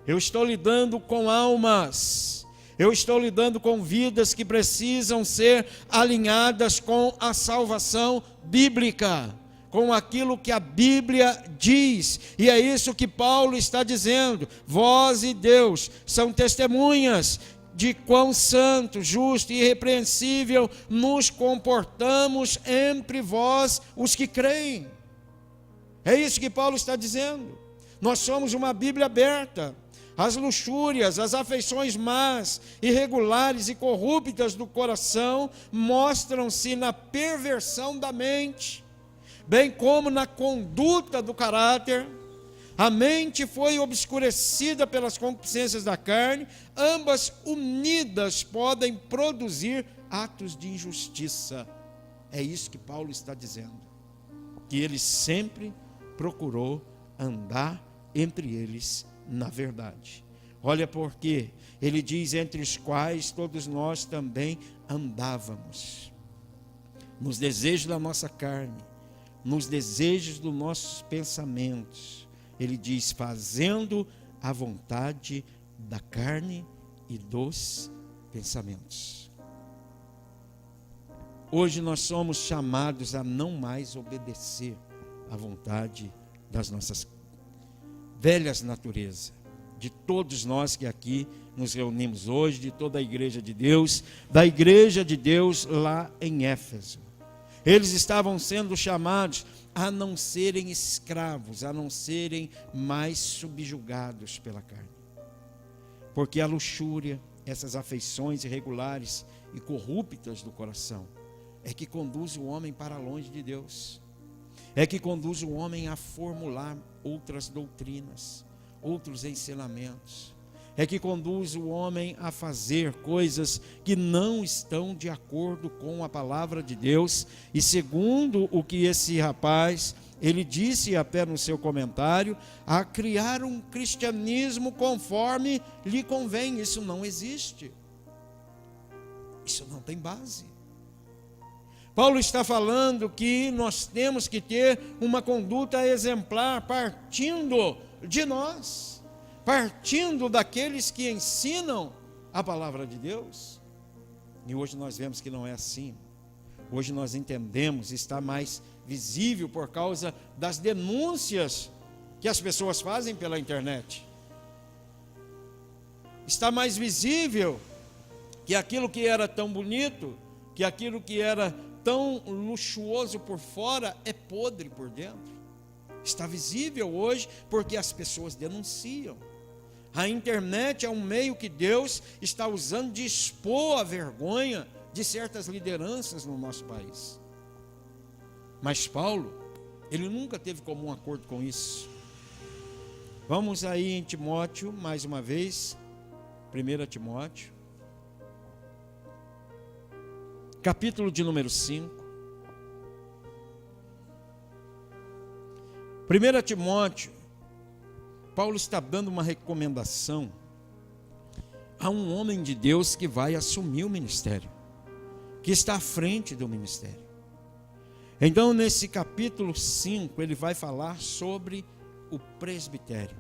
Eu estou lidando com almas, Eu estou lidando com vidas que precisam ser alinhadas com a salvação bíblica, com aquilo que a Bíblia diz. E é isso que Paulo está dizendo. Vós e Deus são testemunhas de quão santo, justo e irrepreensível nos comportamos entre vós, os que creem. É isso que Paulo está dizendo. Nós somos uma Bíblia aberta. As luxúrias, as afeições más, irregulares e corruptas do coração mostram-se na perversão da mente, bem como na conduta do caráter. A mente foi obscurecida pelas concupiscências da carne, ambas unidas podem produzir atos de injustiça. É isso que Paulo está dizendo, que ele sempre procurou andar entre eles na verdade. Olha porque ele diz: entre os quais todos nós também andávamos, nos desejos da nossa carne, nos desejos dos nossos pensamentos. Ele diz: fazendo a vontade da carne e dos pensamentos. Hoje nós somos chamados a não mais obedecer à vontade das nossas velhas naturezas, de todos nós que aqui nos reunimos hoje, de toda a igreja de Deus, da igreja de Deus lá em Éfeso. Eles estavam sendo chamados a não serem escravos, a não serem mais subjugados pela carne. Porque a luxúria, essas afeições irregulares e corruptas do coração, é que conduz o homem para longe de Deus. É que conduz o homem a formular outras doutrinas, outros ensinamentos. É que conduz o homem a fazer coisas que não estão de acordo com a palavra de Deus. E segundo o que esse rapaz, ele disse até no seu comentário, a criar um cristianismo conforme lhe convém. Isso não existe. Isso não tem base. Paulo está falando que nós temos que ter uma conduta exemplar, partindo de nós, partindo daqueles que ensinam a palavra de Deus. E hoje nós vemos que não é assim. Hoje nós entendemos, está mais visível por causa das denúncias que as pessoas fazem pela internet. Está mais visível que aquilo que era tão bonito, que aquilo que era tão luxuoso por fora é podre por dentro. Está visível hoje porque as pessoas denunciam. A internet é um meio que Deus está usando de expor a vergonha de certas lideranças no nosso país. Mas Paulo, ele nunca teve comum acordo com isso. Vamos aí em Timóteo, mais uma vez, 1 Timóteo. Capítulo de número 5. 1 Timóteo, Paulo está dando uma recomendação a um homem de Deus que vai assumir o ministério, que está à frente do ministério. Então, nesse capítulo 5, ele vai falar sobre o presbitério.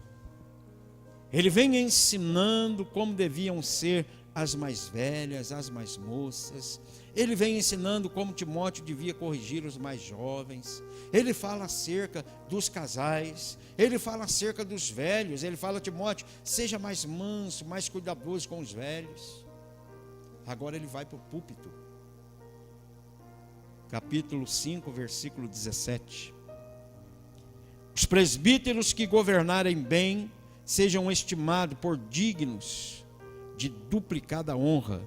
Ele vem ensinando como deviam ser as mais velhas, as mais moças. Ele vem ensinando como Timóteo devia corrigir os mais jovens. Ele fala acerca dos casais. Ele fala acerca dos velhos. Ele fala: Timóteo, seja mais manso, mais cuidadoso com os velhos. Agora ele vai para o púlpito. Capítulo 5, versículo 17. Os presbíteros que governarem bem sejam estimados por dignos de duplicada honra,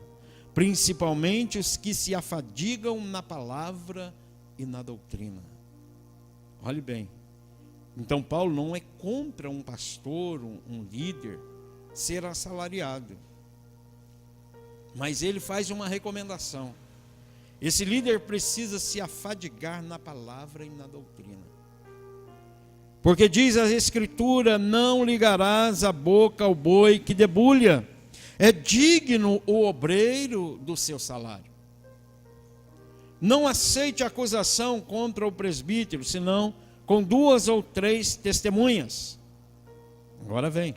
principalmente os que se afadigam na palavra e na doutrina. Olhe bem, então Paulo não é contra um pastor, um líder, ser assalariado, mas ele faz uma recomendação: esse líder precisa se afadigar na palavra e na doutrina, porque diz a Escritura: não ligarás a boca ao boi que debulha, é digno o obreiro do seu salário. Não aceite acusação contra o presbítero, senão com 2 ou 3 testemunhas. Agora vem.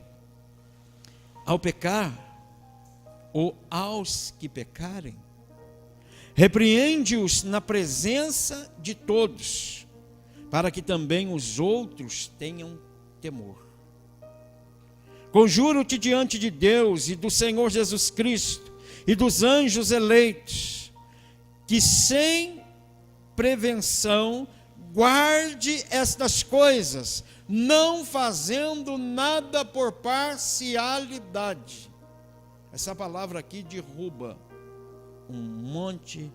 Ao pecar, ou aos que pecarem, repreende-os na presença de todos, para que também os outros tenham temor. Conjuro-te diante de Deus e do Senhor Jesus Cristo e dos anjos eleitos, que sem prevenção guarde estas coisas, não fazendo nada por parcialidade. Essa palavra aqui derruba um monte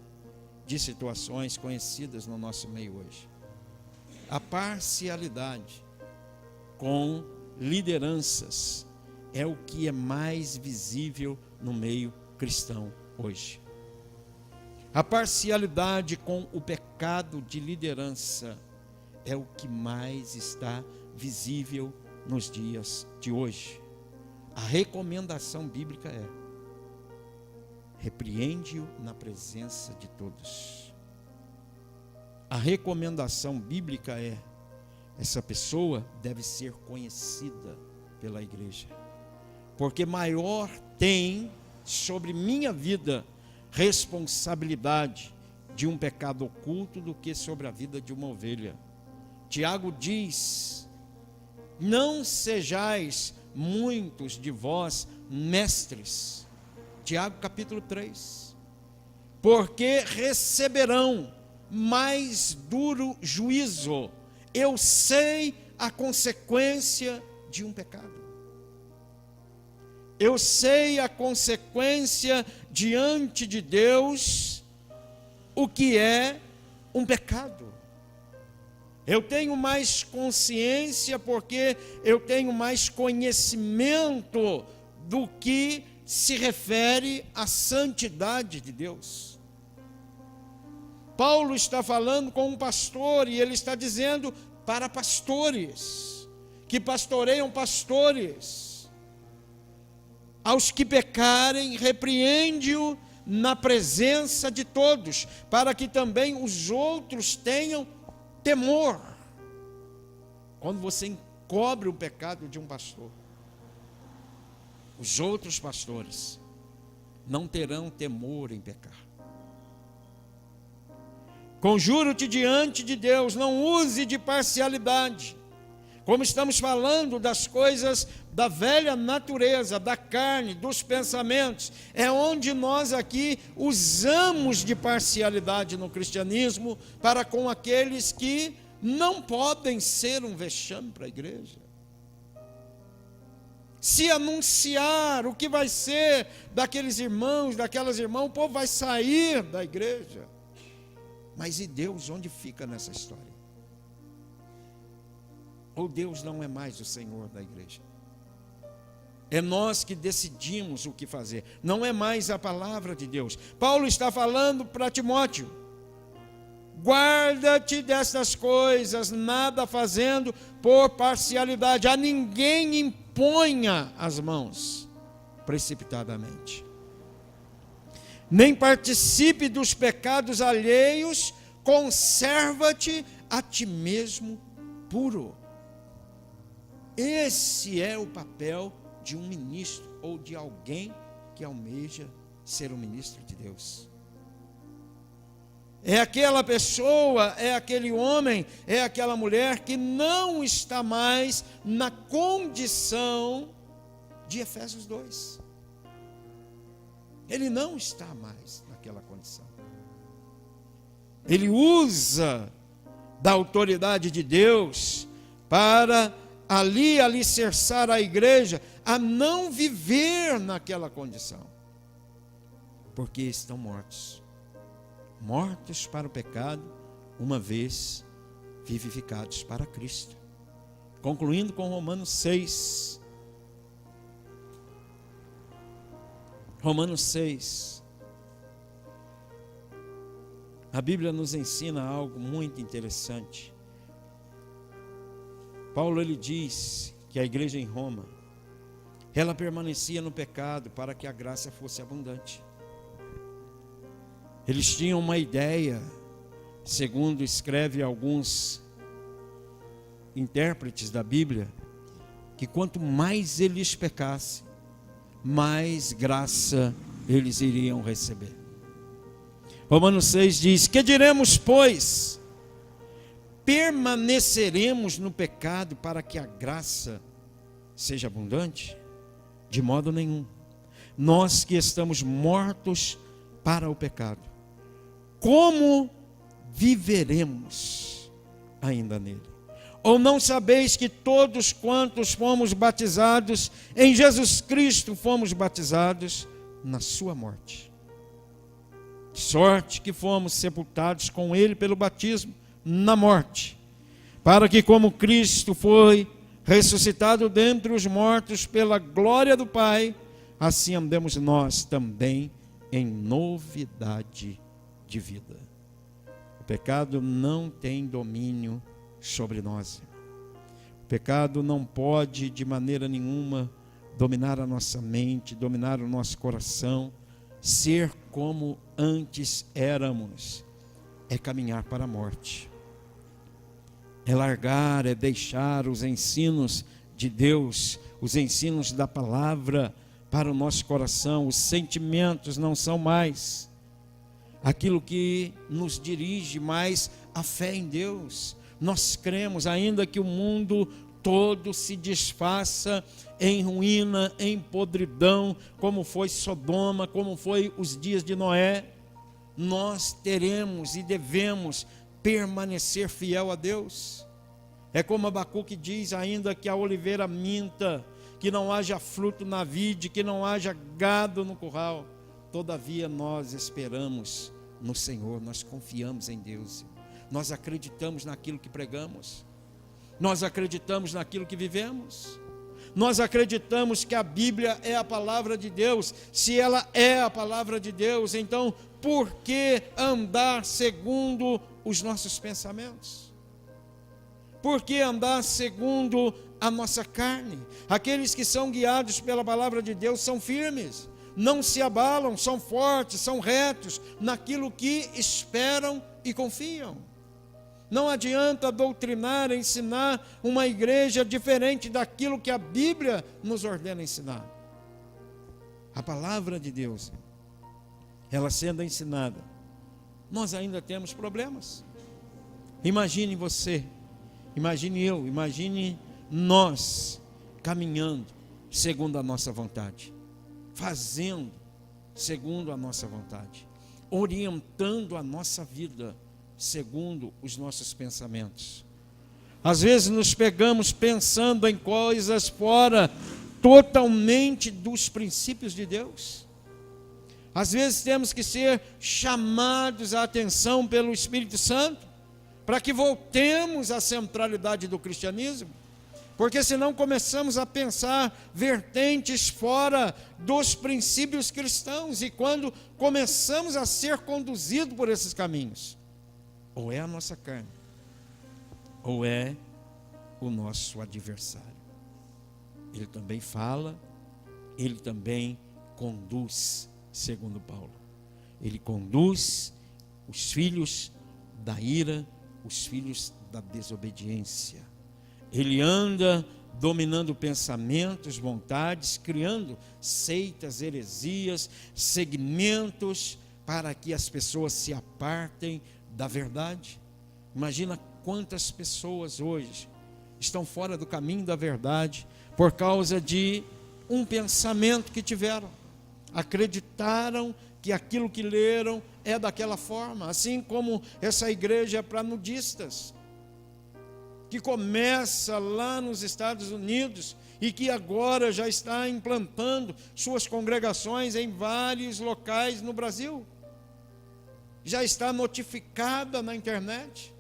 de situações conhecidas no nosso meio hoje. A parcialidade com lideranças é o que é mais visível no meio cristão hoje. A parcialidade com o pecado de liderança é o que mais está visível nos dias de hoje. A recomendação bíblica é: repreende-o na presença de todos. A recomendação bíblica é: essa pessoa deve ser conhecida pela igreja, porque maior tem sobre minha vida responsabilidade de um pecado oculto do que sobre a vida de uma ovelha. Tiago diz: não sejais muitos de vós mestres. Tiago capítulo 3. Porque receberão mais duro juízo. Eu sei a consequência de um pecado. Eu sei a consequência diante de Deus, o que é um pecado. Eu tenho mais consciência porque eu tenho mais conhecimento do que se refere à santidade de Deus. Paulo está falando com um pastor e ele está dizendo para pastores, que pastoreiam pastores: aos que pecarem, repreende-o na presença de todos, para que também os outros tenham temor. Quando você encobre o pecado de um pastor, os outros pastores não terão temor em pecar. Conjuro-te diante de Deus, não use de parcialidade. Como estamos falando das coisas da velha natureza, da carne, dos pensamentos, é onde nós aqui usamos de parcialidade no cristianismo para com aqueles que não podem ser um vexame para a igreja. Se anunciar o que vai ser daqueles irmãos, daquelas irmãs, o povo vai sair da igreja. Mas e Deus, onde fica nessa história? Ou Deus não é mais o Senhor da igreja? É nós que decidimos o que fazer, não é mais a palavra de Deus. Paulo está falando para Timóteo: guarda-te destas coisas, nada fazendo por parcialidade, a ninguém imponha as mãos precipitadamente, nem participe dos pecados alheios, conserva-te a ti mesmo puro. Esse é o papel de um ministro ou de alguém que almeja ser um ministro de Deus. É aquela pessoa, é aquele homem, é aquela mulher que não está mais na condição de Efésios 2. Ele não está mais naquela condição. Ele usa da autoridade de Deus para ali alicerçar a igreja a não viver naquela condição, porque estão mortos para o pecado, uma vez vivificados para Cristo. Concluindo com Romanos 6. Romanos 6. A Bíblia nos ensina algo muito interessante. Paulo, ele diz que a igreja em Roma, ela permanecia no pecado para que a graça fosse abundante. Eles tinham uma ideia, segundo escreve alguns intérpretes da Bíblia, que quanto mais eles pecassem, mais graça eles iriam receber. Romanos 6 diz: que diremos, pois? Permaneceremos no pecado para que a graça seja abundante? De modo nenhum. Nós que estamos mortos para o pecado, como viveremos ainda nele? Ou não sabeis que todos quantos fomos batizados em Jesus Cristo, fomos batizados na sua morte? De sorte que fomos sepultados com ele pelo batismo na morte, para que como Cristo foi ressuscitado dentre os mortos pela glória do Pai, assim andemos nós também em novidade de vida. O pecado não tem domínio sobre nós. O pecado não pode de maneira nenhuma dominar a nossa mente, dominar o nosso coração. Ser como antes éramos é caminhar para a morte, é largar, é deixar os ensinos de Deus, os ensinos da palavra para o nosso coração. Os sentimentos não são mais aquilo que nos dirige, mais a fé em Deus. Nós cremos, ainda que o mundo todo se desfaça em ruína, em podridão, como foi Sodoma, como foi os dias de Noé, nós teremos e devemos permanecer fiel a Deus. É como Abacuque diz: ainda que a oliveira minta, que não haja fruto na vide, que não haja gado no curral, todavia nós esperamos no Senhor, nós confiamos em Deus, nós acreditamos naquilo que pregamos, nós acreditamos naquilo que vivemos, nós acreditamos que a Bíblia é a palavra de Deus. Se ela é a palavra de Deus, então por que andar segundo os nossos pensamentos? Por que andar segundo a nossa carne? Aqueles que são guiados pela palavra de Deus são firmes, não se abalam, são fortes, são retos naquilo que esperam e confiam. Não adianta doutrinar, ensinar uma igreja diferente daquilo que a Bíblia nos ordena ensinar. A palavra de Deus, ela sendo ensinada, nós ainda temos problemas. Imagine você, imagine eu, imagine nós caminhando segundo a nossa vontade, fazendo segundo a nossa vontade, orientando a nossa vida segundo os nossos pensamentos. Às vezes nos pegamos pensando em coisas fora totalmente dos princípios de Deus. Às vezes temos que ser chamados à atenção pelo Espírito Santo para que voltemos à centralidade do cristianismo, porque senão começamos a pensar vertentes fora dos princípios cristãos, e quando começamos a ser conduzidos por esses caminhos, ou é a nossa carne, ou é o nosso adversário. Ele também fala, ele também conduz, segundo Paulo. Ele conduz os filhos da ira, os filhos da desobediência. Ele anda dominando pensamentos, vontades, criando seitas, heresias, segmentos, para que as pessoas se apartem da verdade. Imagina quantas pessoas hoje estão fora do caminho da verdade por causa de um pensamento que tiveram, acreditaram que aquilo que leram é daquela forma, assim como essa igreja para nudistas, que começa lá nos Estados Unidos e que agora já está implantando suas congregações em vários locais no Brasil. Já está notificada na internet,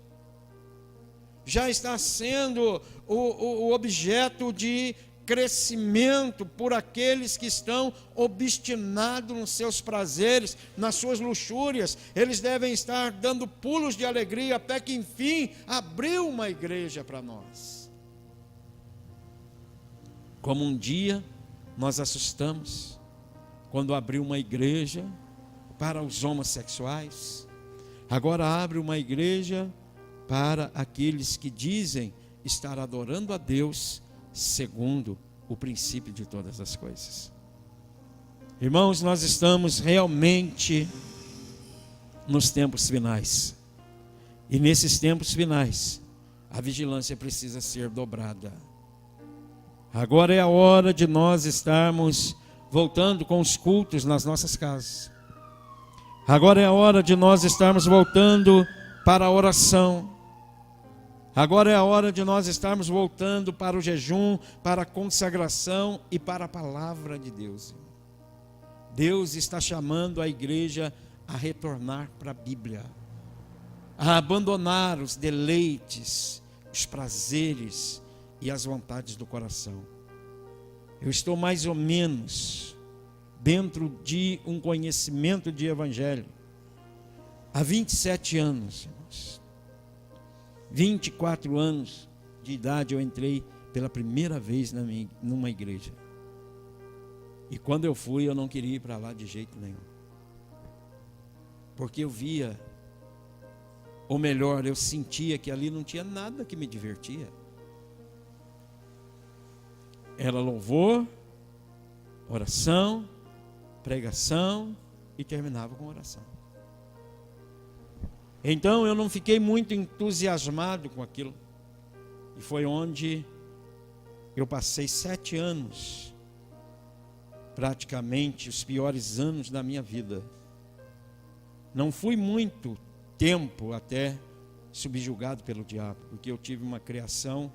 já está sendo o objeto de crescimento por aqueles que estão obstinados nos seus prazeres, nas suas luxúrias. Eles devem estar dando pulos de alegria até que enfim abriu uma igreja para nós. Como um dia nós assustamos quando abriu uma igreja para os homossexuais, agora abre uma igreja para aqueles que dizem estar adorando a Deus segundo o princípio de todas as coisas. Irmãos, nós estamos realmente nos tempos finais. E nesses tempos finais, a vigilância precisa ser dobrada. Agora é a hora de nós estarmos voltando com os cultos nas nossas casas. Agora é a hora de nós estarmos voltando para a oração. Agora é a hora de nós estarmos voltando para o jejum, para a consagração e para a palavra de Deus. Deus está chamando a igreja a retornar para a Bíblia, a abandonar os deleites, os prazeres e as vontades do coração. Eu estou mais ou menos dentro de um conhecimento de evangelho há 27 anos, irmãos. 24 anos de idade eu entrei pela primeira vez numa igreja. E quando eu fui, eu não queria ir para lá de jeito nenhum. Porque eu via, ou melhor, eu sentia que ali não tinha nada que me divertia. Era louvor, oração, pregação e terminava com oração. Então eu não fiquei muito entusiasmado com aquilo. E foi onde eu passei 7 anos, praticamente os piores anos da minha vida. Não fui muito tempo até subjugado pelo diabo, porque eu tive uma criação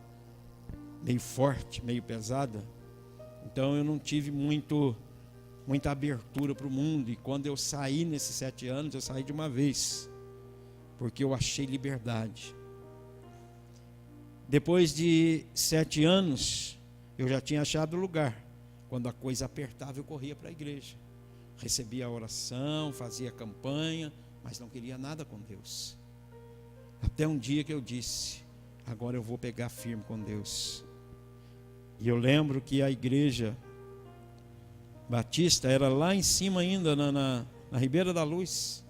meio forte, meio pesada. Então eu não tive muita abertura para o mundo. E quando eu saí nesses 7 anos, eu saí de uma vez, porque eu achei liberdade. Depois de 7 anos, eu já tinha achado lugar. Quando a coisa apertava, eu corria para a igreja. Recebia a oração, fazia campanha, mas não queria nada com Deus. Até um dia que eu disse, agora eu vou pegar firme com Deus. E eu lembro que a igreja batista era lá em cima ainda, na Ribeira da Luz.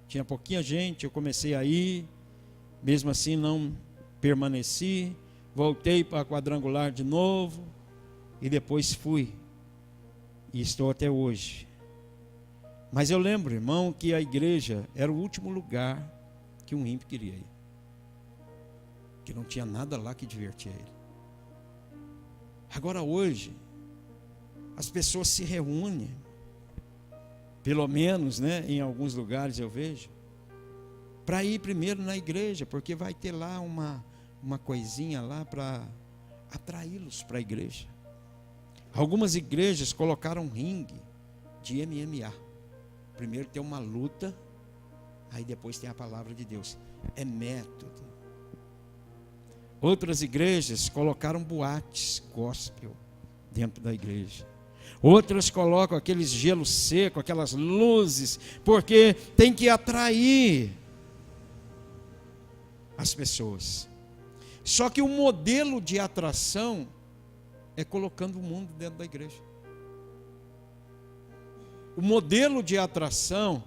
Tinha pouquinha gente, eu comecei a ir, mesmo assim não permaneci, voltei para a Quadrangular de novo, e depois fui, e estou até hoje. Mas eu lembro, irmão, que a igreja era o último lugar que um ímpio queria ir, que não tinha nada lá que divertia ele. Agora hoje, as pessoas se reúnem, pelo menos, né, em alguns lugares eu vejo, para ir primeiro na igreja, porque vai ter lá uma coisinha lá para atraí-los para a igreja. Algumas igrejas colocaram ringue de MMA. Primeiro tem uma luta, aí depois tem a palavra de Deus. É método. Outras igrejas colocaram boates gospel dentro da igreja. Outras colocam aqueles gelo seco, aquelas luzes, porque tem que atrair as pessoas. Só que o modelo de atração é colocando o mundo dentro da igreja. O modelo de atração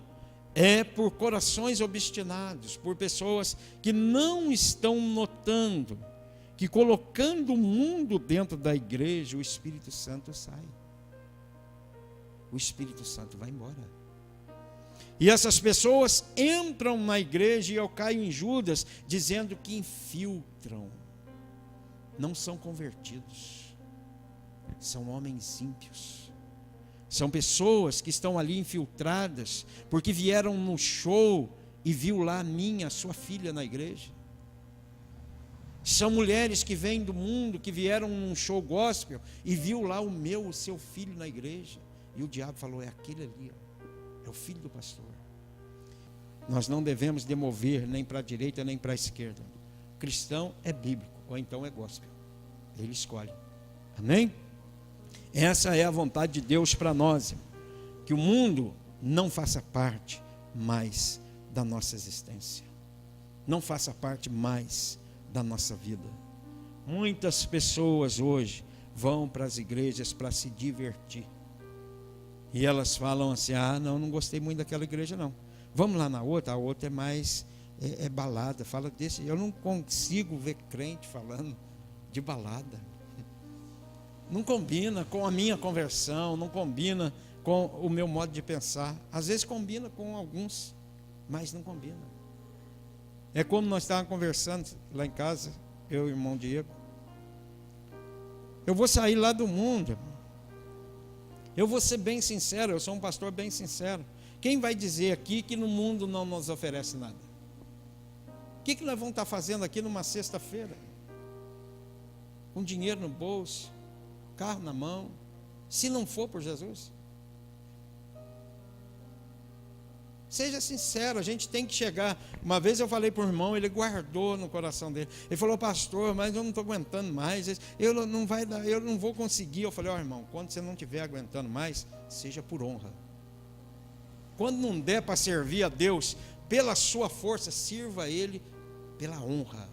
é por corações obstinados, por pessoas que não estão notando que colocando o mundo dentro da igreja, o Espírito Santo sai. O Espírito Santo vai embora. E essas pessoas entram na igreja, e eu caio em Judas, dizendo que infiltram. Não são convertidos. São homens ímpios. São pessoas que estão ali infiltradas, porque vieram no show e viu lá a sua filha na igreja. São mulheres que vêm do mundo, que vieram num show gospel e viu lá o seu filho na igreja. E o diabo falou, é aquele ali, ó, é o filho do pastor. Nós não devemos demover nem para a direita nem para a esquerda. O cristão é bíblico, ou então é gospel. Ele escolhe. Amém? Essa é a vontade de Deus para nós, que o mundo não faça parte mais da nossa existência, não faça parte mais da nossa vida. Muitas pessoas hoje vão para as igrejas para se divertir, e elas falam assim, não gostei muito daquela igreja não, vamos lá na outra, a outra é mais, é balada, fala desse, eu não consigo ver crente falando de balada. Não combina com a minha conversão, não combina com o meu modo de pensar. Às vezes combina com alguns, mas não combina. É como nós estávamos conversando lá em casa, eu e o irmão Diego. Eu vou sair lá do mundo, irmão. Eu vou ser bem sincero, eu sou um pastor bem sincero. Quem vai dizer aqui que no mundo não nos oferece nada? O que nós vamos estar fazendo aqui numa sexta-feira? Com dinheiro no bolso, carro na mão, se não for por Jesus? Seja sincero, a gente tem que chegar. Uma vez eu falei para o irmão, ele guardou no coração dele. Ele falou: pastor, mas eu não estou aguentando mais. Eu não vai dar, eu não vou conseguir. Eu falei: ó, irmão, quando você não estiver aguentando mais, seja por honra. Quando não der para servir a Deus pela sua força, sirva a Ele pela honra.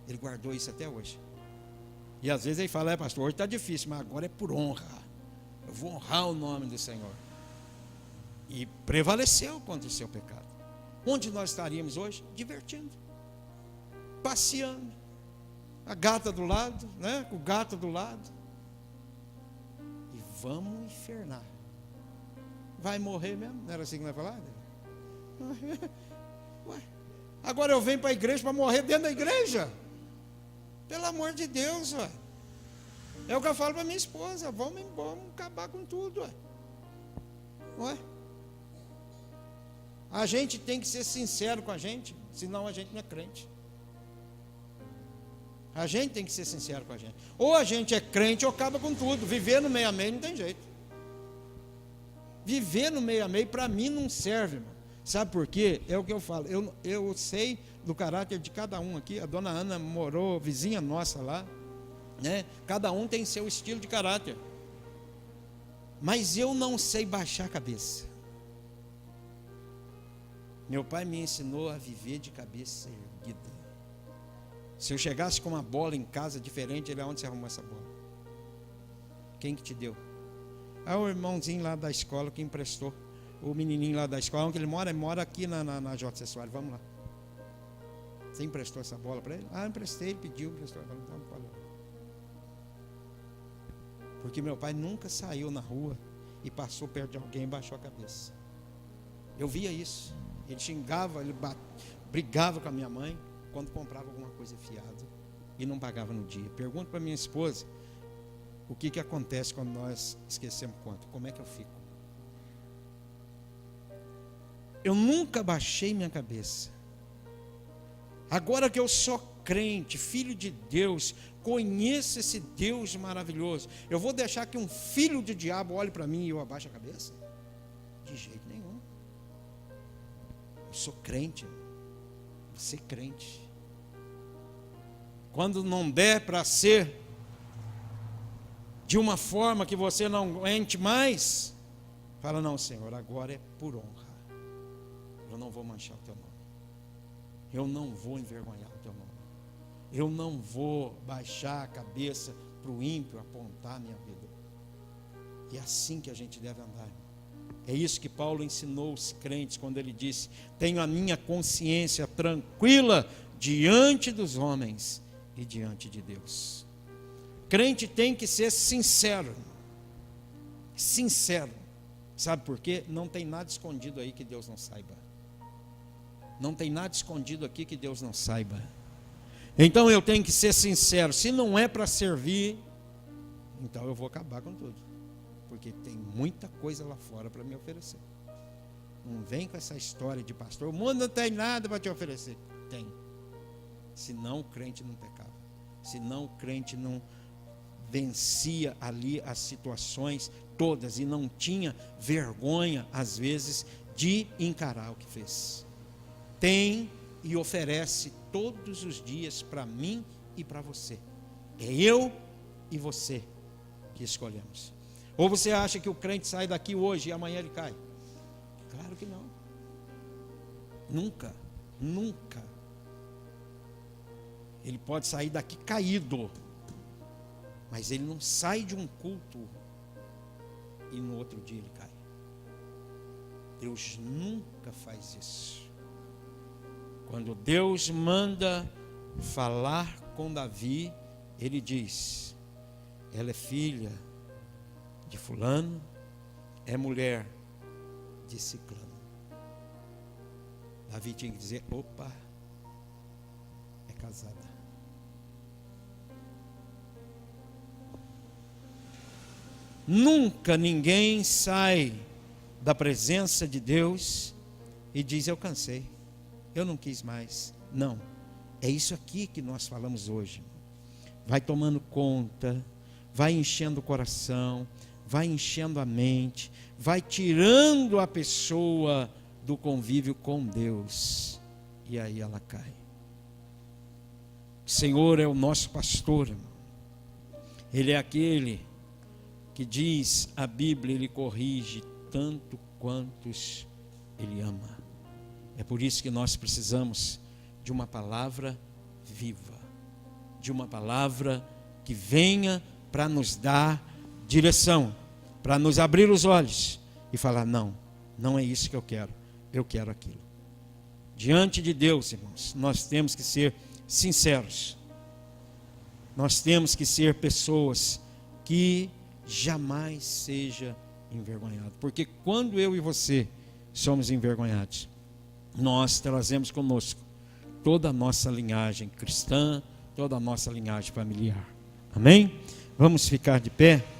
Ele guardou isso até hoje. E às vezes ele fala: pastor, hoje está difícil, mas agora é por honra. Eu vou honrar o nome do Senhor. E prevaleceu contra o seu pecado. Onde nós estaríamos hoje? Divertindo, passeando, a gata do lado, né? O gato do lado. E vamos infernar. Vai morrer mesmo? Não era assim que nós falávamos? Ué, agora eu venho para a igreja para morrer dentro da igreja? Pelo amor de Deus, ué. É o que eu falo para minha esposa: vamos acabar com tudo, ué. Ué? A gente tem que ser sincero com a gente, senão a gente não é crente. A gente tem que ser sincero com a gente. Ou a gente é crente ou acaba com tudo. Viver no meio a meio não tem jeito. Viver no meio a meio para mim não serve, irmão. Sabe por quê? É o que eu falo. Eu sei do caráter de cada um aqui. A dona Ana morou, vizinha nossa lá, né? Cada um tem seu estilo de caráter. Mas eu não sei baixar a cabeça. Meu pai me ensinou a viver de cabeça erguida. Se eu chegasse com uma bola em casa diferente, ele: aonde você arrumou essa bola? Quem que te deu? O irmãozinho lá da escola que emprestou. O menininho lá da escola, onde ele mora aqui na J.C. Soares. Vamos lá. Você emprestou essa bola para ele? Emprestei, ele pediu, emprestou. Porque meu pai nunca saiu na rua e passou perto de alguém e baixou a cabeça. Eu via isso. Ele xingava, brigava com a minha mãe quando comprava alguma coisa fiada e não pagava no dia. Pergunto para minha esposa o que acontece quando nós esquecemos conta. Como é que eu fico? Eu nunca baixei minha cabeça. Agora que eu sou crente, filho de Deus, conheço esse Deus maravilhoso, eu vou deixar que um filho de diabo olhe para mim e eu abaixo a cabeça? De jeito nenhum. Eu sou crente. Você é crente. Quando não der para ser de uma forma que você não aguente mais, fala: não, Senhor, agora é por honra. Eu não vou manchar o teu nome. Eu não vou envergonhar o teu nome. Eu não vou baixar a cabeça para o ímpio apontar a minha vida. E é assim que a gente deve andar. É isso que Paulo ensinou os crentes quando ele disse: tenho a minha consciência tranquila diante dos homens e diante de Deus. Crente tem que ser sincero. Sincero. Sabe por quê? Não tem nada escondido aí que Deus não saiba. Não tem nada escondido aqui que Deus não saiba. Então eu tenho que ser sincero. Se não é para servir, então eu vou acabar com tudo. Porque tem muita coisa lá fora para me oferecer. Não vem com essa história de pastor: o mundo não tem nada para te oferecer. Tem. Senão o crente não pecava. Senão o crente não vencia ali as situações todas e não tinha vergonha, às vezes, de encarar o que fez. Tem e oferece todos os dias para mim e para você. É eu e você que escolhemos. Ou você acha que o crente sai daqui hoje e amanhã ele cai? Claro que não. Nunca, nunca. Ele pode sair daqui caído, mas ele não sai de um culto e no outro dia ele cai. Deus nunca faz isso. Quando Deus manda falar com Davi, ele diz: ela é filha de fulano, é mulher de Ciclano. Davi tinha que dizer: opa, é casada. Nunca ninguém sai da presença de Deus e diz: eu cansei, eu não quis mais. Não, é isso aqui que nós falamos hoje. Vai tomando conta, vai enchendo o coração, vai enchendo a mente, vai tirando a pessoa do convívio com Deus, e aí ela cai. O Senhor é o nosso pastor, irmão. Ele é aquele que diz a Bíblia, Ele corrige tanto quantos Ele ama. É por isso que nós precisamos de uma palavra viva, de uma palavra que venha para nos dar direção, para nos abrir os olhos e falar: não, não é isso que eu quero aquilo. Diante de Deus, irmãos, nós temos que ser sinceros, nós temos que ser pessoas que jamais seja envergonhado, porque quando eu e você somos envergonhados, nós trazemos conosco toda a nossa linhagem cristã, toda a nossa linhagem familiar. Amém? Vamos ficar de pé.